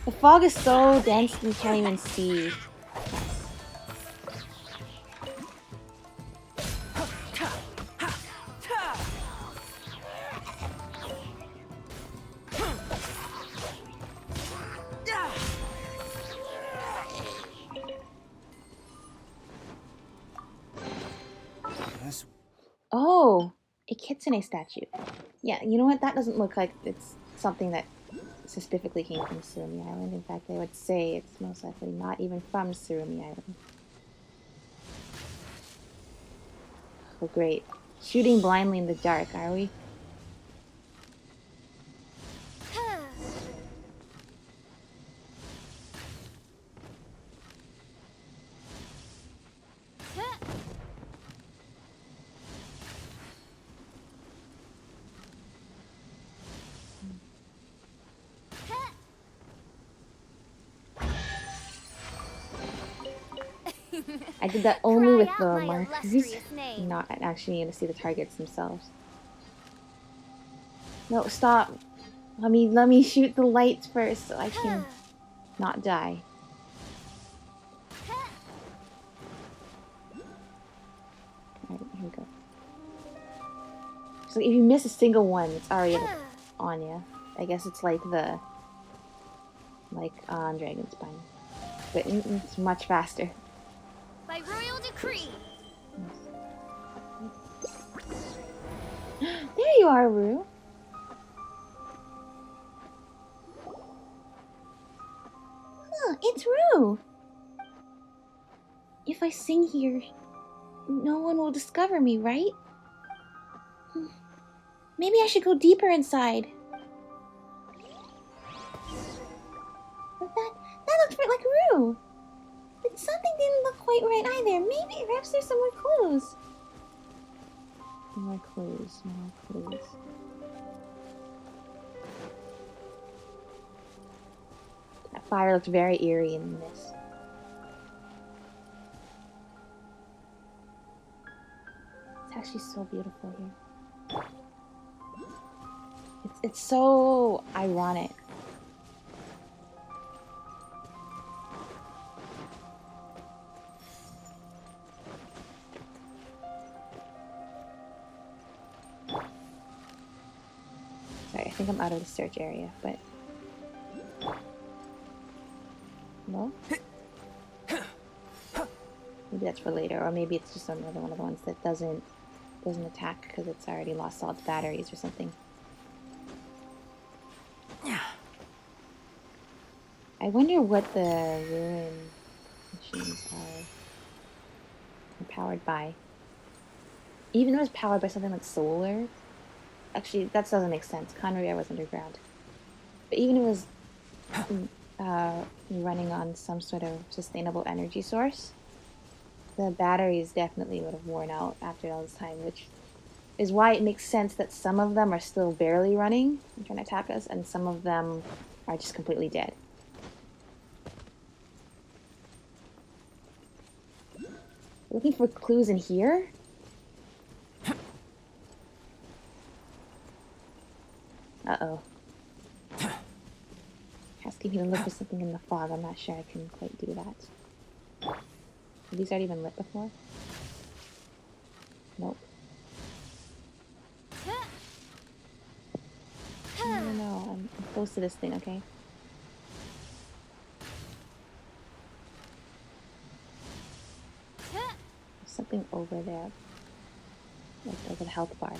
The fog is so dense you can't even see. Yes. Oh, a kitsune statue. Yeah, you know what? That doesn't look like it's something that specifically came from Tsurumi Island. In fact, I would say it's most likely not even from Tsurumi Island. Oh, great. Shooting blindly in the dark, are we? I did that only with the markers, not actually to see the targets themselves. No, stop. Let me shoot the lights first so I can not die. Alright, here we go. So if you miss a single one, it's already on you. I guess it's like the on Dragon Spine. But it's much faster. By royal decree. There you are, Rue. Huh, it's Rue. If I sing here, no one will discover me, right? Maybe I should go deeper inside. But that looked like Rue. But something didn't look quite right either. Maybe perhaps there's some more clues. More clues, more clues. That fire looked very eerie in the mist. It's actually so beautiful here. It's so ironic. Sorry, I think I'm out of the search area, but... No? Maybe that's for later, or maybe it's just another one of the ones that doesn't attack because it's already lost all its batteries or something. I wonder what the ruin machines are powered by. Even though it's powered by something like solar, actually that doesn't make sense. Conrail was underground. But even if it was running on some sort of sustainable energy source, the batteries definitely would have worn out after all this time, which is why it makes sense that some of them are still barely running and trying to attack us, and some of them are just completely dead. Looking for clues in here? Uh-oh. Asking me to look for something in the fog. I'm not sure I can quite do that. Have these already been lit before? Nope. No, I'm close to this thing, okay? There's something over there. Like over the health bar.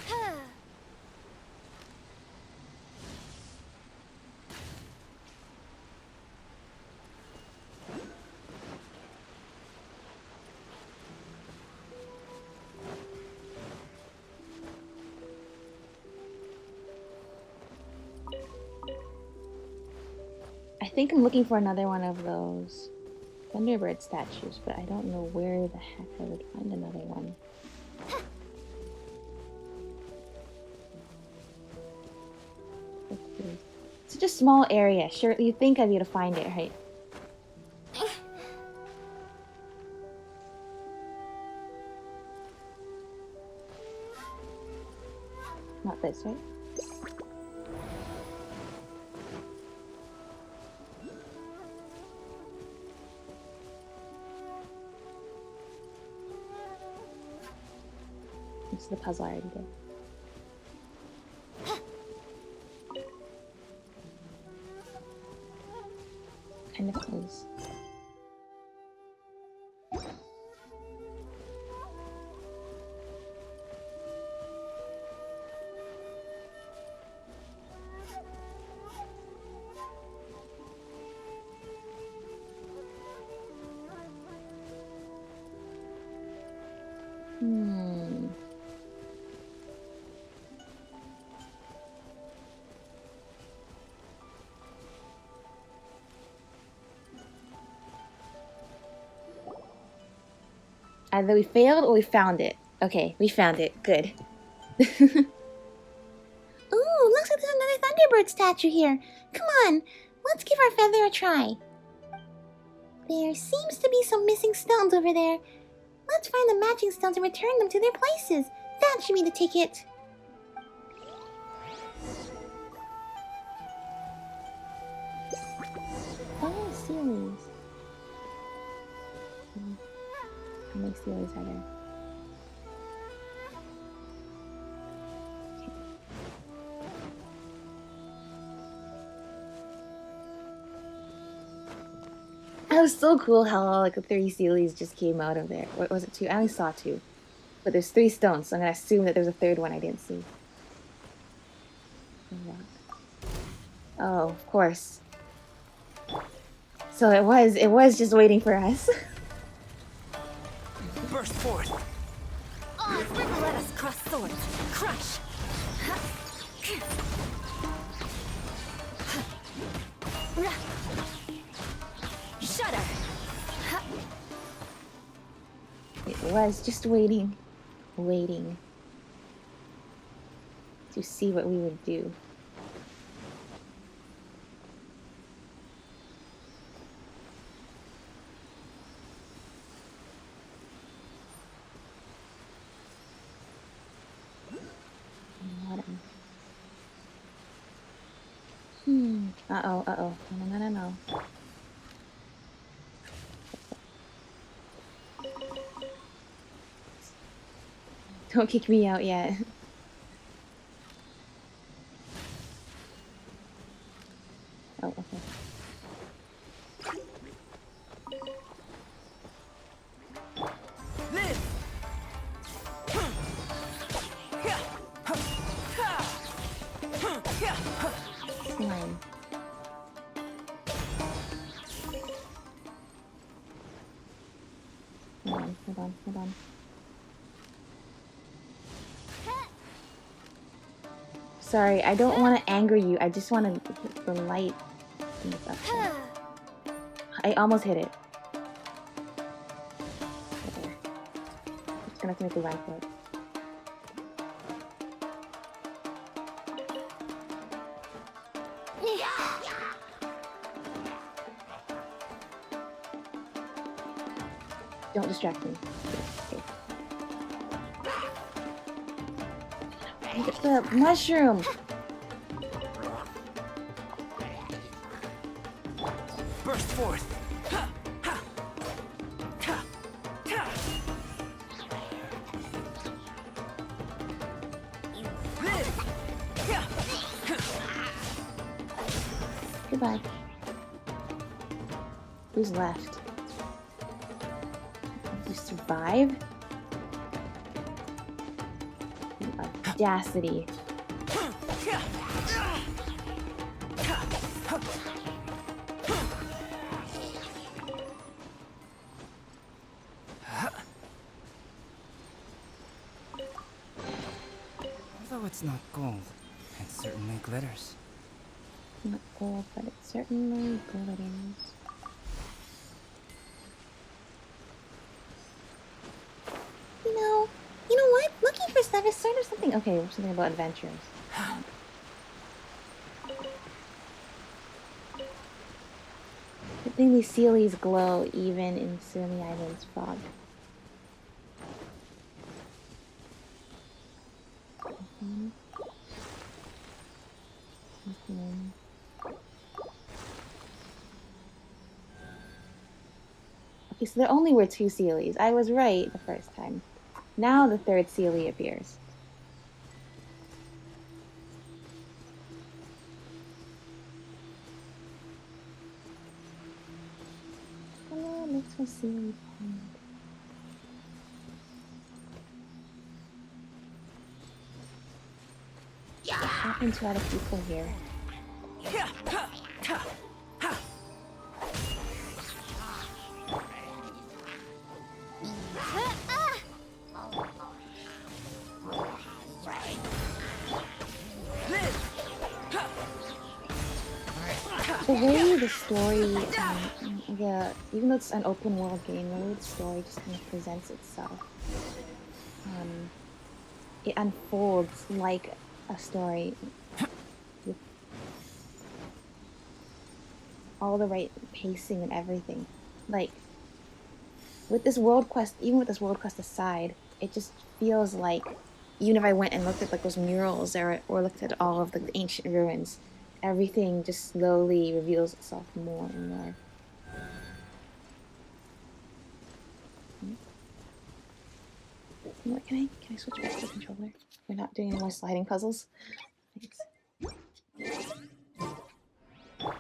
I think I'm looking for another one of those Thunderbird statues, but I don't know where the heck I would find another one. such a small area. Sure, you think I'd be able to find it, right? Not this, right? This is the puzzle I already did. Kind of close. Either we failed or we found it. Okay, we found it. Good. Ooh, looks like there's another Thunderbird statue here. Come on, let's give our feather a try. There seems to be some missing stones over there. Let's find the matching stones and return them to their places. That should be the ticket. Oh, Sealies. How many Sealies are there? That was so cool how like 3 Sealies just came out of there. What was it, 2? I only saw 2. But there's 3 stones, so I'm gonna assume that there's a 3rd one I didn't see. Oh, of course. So it was just waiting for us. Burst forth. Let us cross swords. Crush. Shudder. It was just waiting to see what we would do. Uh-oh. No. Don't kick me out yet. Oh, okay. Slime. Hold on. Sorry, I don't want to anger you. I just want to hit the light. I almost hit it. Okay. I'm just gonna have to make a run for it. Don't distract me. Okay. Get the mushroom! Burst forth. Goodbye. Who's left? You survive? The audacity. Although it's not gold, it certainly glitters. Not gold, but it certainly glitters. You know what? Looking for stuff is sort of something. Okay, something about adventures. Good thing these Sealies glow even in Tsurumi Island's fog. Okay, so there only were 2 Sealies. I was right the first time. Now the 3rd Sealie appears. Hello, little Sealie pond. What happened to a lot of people here? The way the story, even though it's an open world game, the way the story just kind of presents itself, it unfolds like a story with all the right pacing and everything. Like, with this world quest, even with this world quest aside, it just feels like, even if I went and looked at like those murals or looked at all of the ancient ruins, everything just slowly reveals itself more and more. What, can I switch back to the controller? We're not doing any more sliding puzzles. Thanks.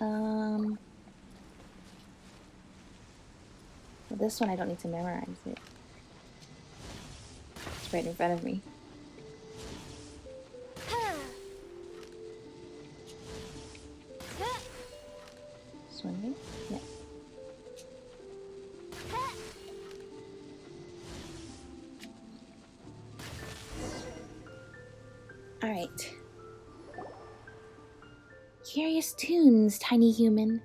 Well, this one I don't need to memorize it. It's right in front of me. This one, right? Yeah. Alright. Curious tunes, tiny human.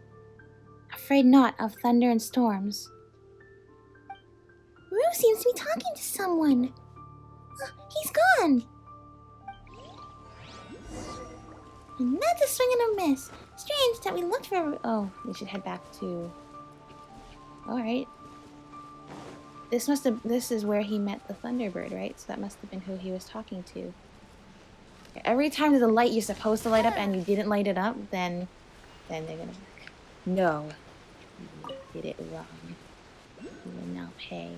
Afraid not of thunder and storms. Rue seems to be talking to someone. He's gone. And that's a swing and a miss. Strange that we looked for. Oh, we should head back to. Alright. This is where he met the Thunderbird, right? So that must have been who he was talking to. Every time there's a light you're supposed to light up and you didn't light it up, then they're gonna be like, no, you did it wrong. You will now pay.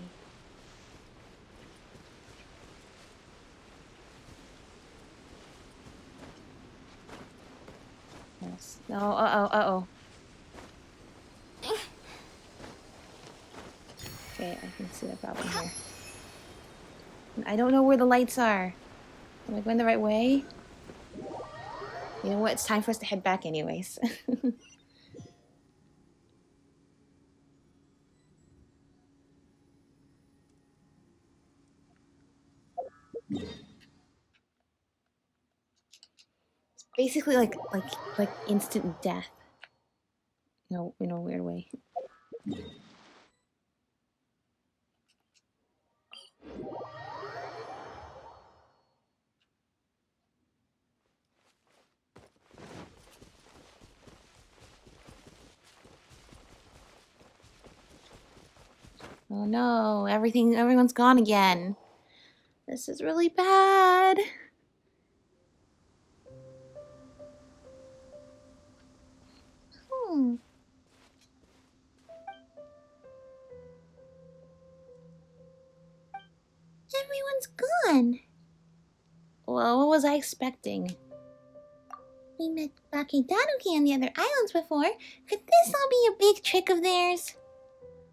Yes. No, uh-oh. Okay, I can see the problem here. I don't know where the lights are. Am I going the right way? You know what? It's time for us to head back anyways. It's basically like instant death. No, in a weird way. Oh no, everyone's gone again. This is really bad. Everyone's gone. Well, what was I expecting? We met Bakidaruki on the other islands before. Could this all be a big trick of theirs?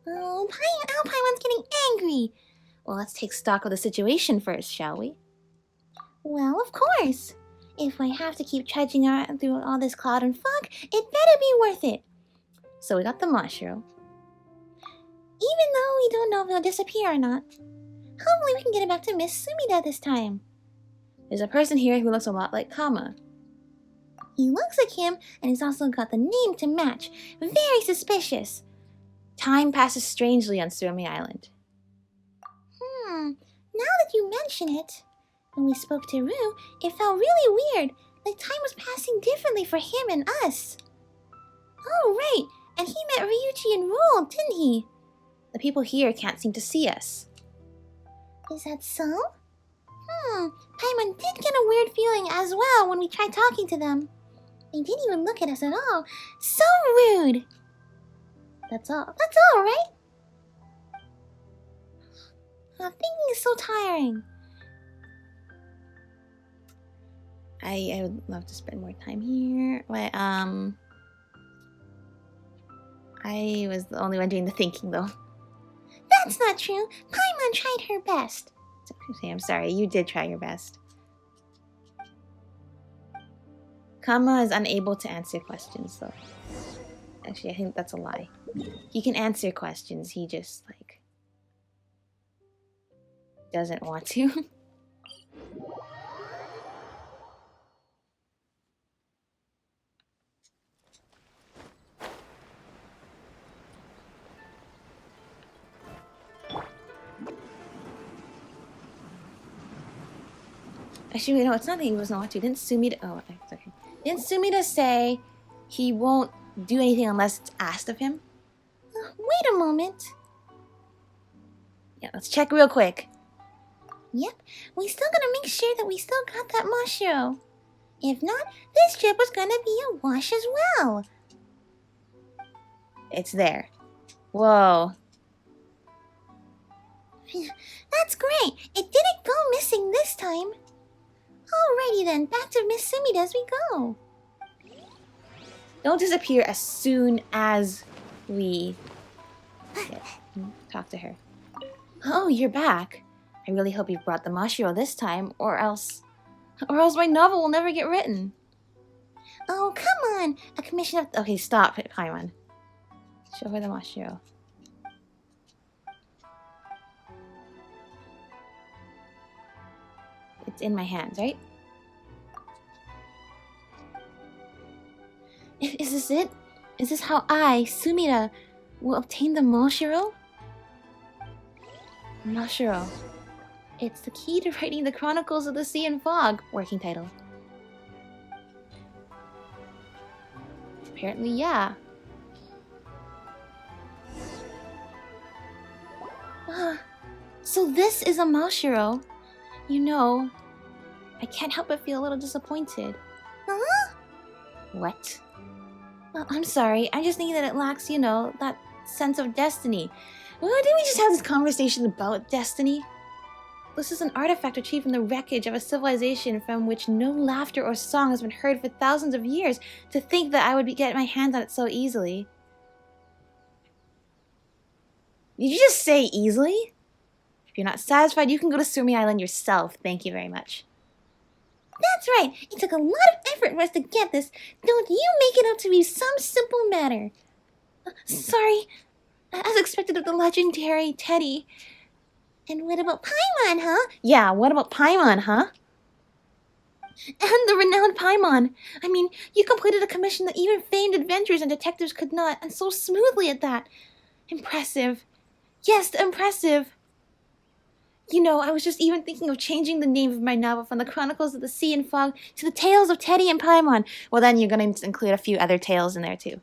Oh, Alpaine's getting angry. Well, let's take stock of the situation first, shall we? Well, of course. If I have to keep trudging through all this cloud and fog, it better be worth it. So we got the Maushiro. Even though we don't know if he'll disappear or not. Hopefully we can get it back to Miss Sumida this time. There's a person here who looks a lot like Kama. He looks like him, and he's also got the name to match. Very suspicious. Time passes strangely on Tsurumi Island. Now that you mention it, when we spoke to Rue, it felt really weird. Like time was passing differently for him and us. Oh, right. And he met Ryuji and ruled, didn't he? The people here can't seem to see us. Is that so? Paimon did get a weird feeling as well when we tried talking to them. They didn't even look at us at all. So rude! That's all, right? Thinking is so tiring. I would love to spend more time here. But, I was the only one doing the thinking, though. That's not true. Paimon tried her best. I'm sorry, you did try your best. Kama is unable to answer questions, though. Actually, I think that's a lie. He can answer questions, he just, like, doesn't want to. Actually, no, it's not that he wasn't want to. Didn't Sumida... Oh, it's okay. Didn't Sumida say he won't do anything unless it's asked of him? Wait a moment. Yeah, let's check real quick. Yep, we still gotta make sure that we still got that Maushiro. If not, this trip was gonna be a wash as well. It's there. Whoa. That's great. It didn't go missing this time. Alrighty then, back to Miss Sumida as we go. Don't disappear as soon as we talk to her. Oh, you're back. I really hope you brought the Maushiro this time, or else my novel will never get written. Oh, come on! A commission of... Okay, stop, Paimon. Show her the Maushiro. It's in my hands, right? Is this it? Is this how I, Sumida, will obtain the Maushiro? Maushiro. It's the key to writing the Chronicles of the Sea and Fog, working title. Apparently, yeah. So this is a Maushiro. You know, I can't help but feel a little disappointed. Huh? What? I'm sorry, I'm just thinking that it lacks, you know, that sense of destiny. Well, didn't we just have this conversation about destiny? This is an artifact retrieved from the wreckage of a civilization from which no laughter or song has been heard for thousands of years. To think that I would get my hands on it so easily. Did you just say easily? If you're not satisfied, you can go to Tsurumi Island yourself. Thank you very much. That's right. It took a lot of effort for us to get this. Don't you make it out to be some simple matter. Sorry. As expected of the legendary Teddy. And what about Paimon, huh? Yeah, what about Paimon, huh? And the renowned Paimon. I mean, you completed a commission that even famed adventurers and detectives could not, and so smoothly at that. Impressive. Yes, impressive. You know, I was just even thinking of changing the name of my novel from the Chronicles of the Sea and Fog to the Tales of Teddy and Paimon. Well, then you're going to include a few other tales in there, too.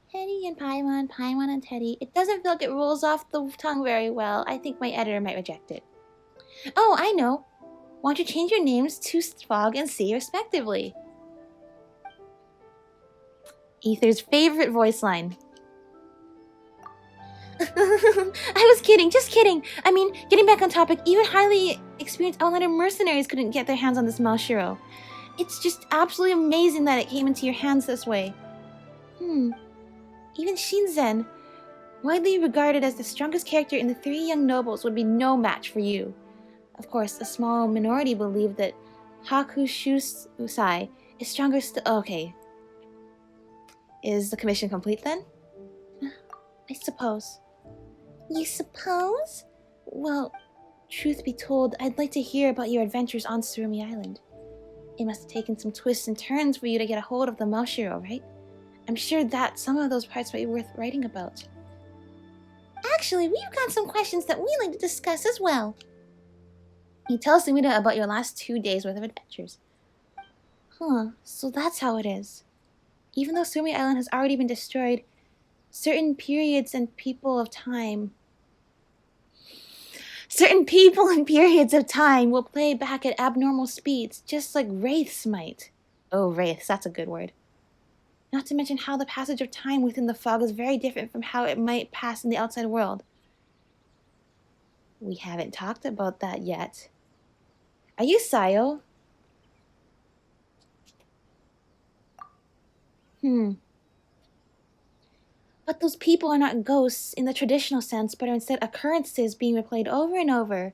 Teddy and Paimon, Paimon and Teddy. It doesn't feel like it rolls off the tongue very well. I think my editor might reject it. Oh, I know. Why don't you change your names to Fog and Sea, respectively? Ether's favorite voice line. I was kidding, just kidding. I mean, getting back on topic, even highly experienced outlander mercenaries couldn't get their hands on this Maushiro. It's just absolutely amazing that it came into your hands this way. Even Shinzen, widely regarded as the strongest character in the three young nobles, would be no match for you. Of course, a small minority believe that Hakushusai is stronger still. Okay. Is the commission complete then? I suppose. You suppose? Well, truth be told, I'd like to hear about your adventures on Tsurumi Island. It must have taken some twists and turns for you to get a hold of the Maushiro, right? I'm sure that some of those parts might be worth writing about. Actually, we've got some questions that we'd like to discuss as well. You tell Sumida about your last 2 days worth of adventures. Huh, so that's how it is. Even though Tsurumi Island has already been destroyed, certain periods and people of time will play back at abnormal speeds, just like wraiths might. Oh, wraiths, that's a good word. Not to mention how the passage of time within the fog is very different from how it might pass in the outside world. We haven't talked about that yet. Are you Sayo? But those people are not ghosts in the traditional sense, but are instead occurrences being replayed over and over.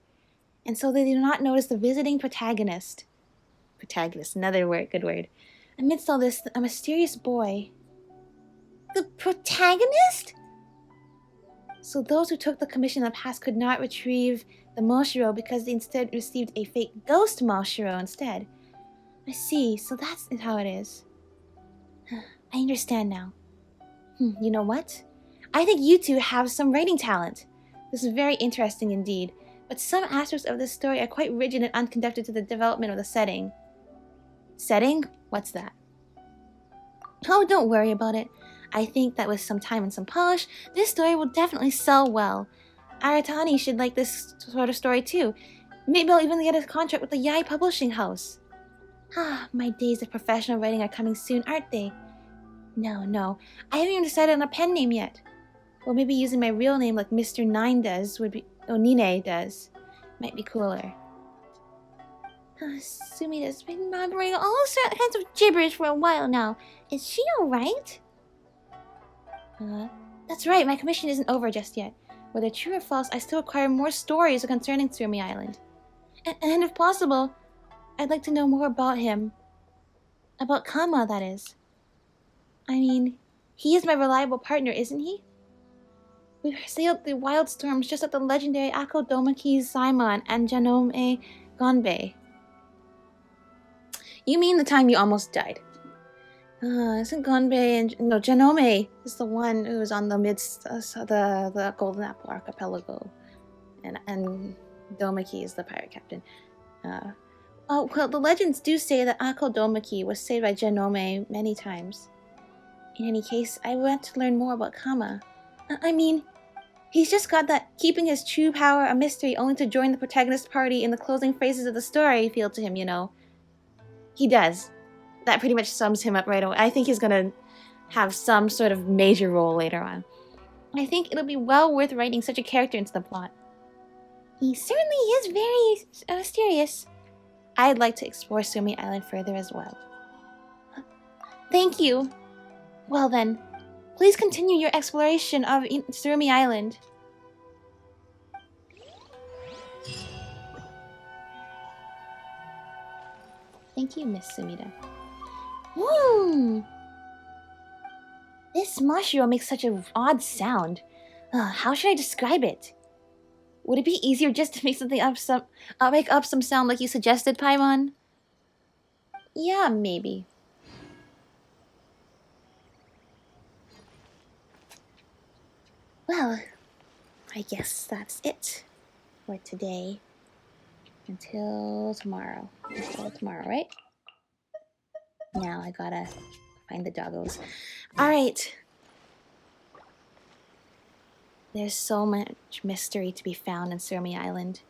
And so they do not notice the visiting protagonist. Protagonist, another word, good word. Amidst all this, a mysterious boy. The protagonist? So those who took the commission in the past could not retrieve the Maushiro because they instead received a fake ghost Maushiro instead. I see, so that's how it is. I understand now. You know what? I think you two have some writing talent. This is very interesting indeed, but some aspects of this story are quite rigid and unconducted to the development of the setting. Setting? What's that? Oh, don't worry about it. I think that with some time and some polish, this story will definitely sell well. Aratani should like this sort of story too. Maybe I'll even get a contract with the Yai publishing house. My days of professional writing are coming soon, aren't they? No. I haven't even decided on a pen name yet. Or maybe using my real name like Mr. Nine does would be... Oh, Nine does. Might be cooler. Sumida's been mumbling all kinds of gibberish for a while now. Is she alright? That's right, my commission isn't over just yet. Whether true or false, I still require more stories concerning Tsurumi Island. And if possible, I'd like to know more about him. About Kama, that is. I mean, he is my reliable partner, isn't he? We've sailed through wild storms just like the legendary Akodomaki's Simon and Janome Gonbei. You mean the time you almost died? Isn't Gonbei and... No, Janome is the one who was on the midst the Golden Apple Archipelago. And Domaki is the pirate captain. Well, the legends do say that Akodomaki was saved by Janome many times. In any case, I want to learn more about Kama. I mean, he's just got that keeping his true power a mystery only to join the protagonist party in the closing phrases of the story feel to him, you know. He does. That pretty much sums him up right away. I think he's gonna have some sort of major role later on. I think it'll be well worth writing such a character into the plot. He certainly is very mysterious. I'd like to explore Tsurumi Island further as well. Thank you. Well then, please continue your exploration of Tsurumi Island. Thank you, Miss Sumida. This Maushiro makes such an odd sound. How should I describe it? Would it be easier just to make something up make up some sound like you suggested, Paimon? Yeah, maybe. Well, I guess that's it for today. Until tomorrow. Right? Now I gotta find the doggos. Alright. There's so much mystery to be found in Tsurumi Island.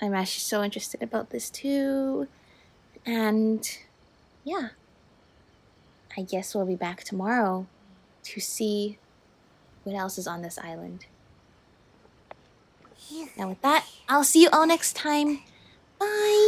I'm actually so interested about this too. And yeah. I guess we'll be back tomorrow to see what else is on this island. Now with that, I'll see you all next time. Bye!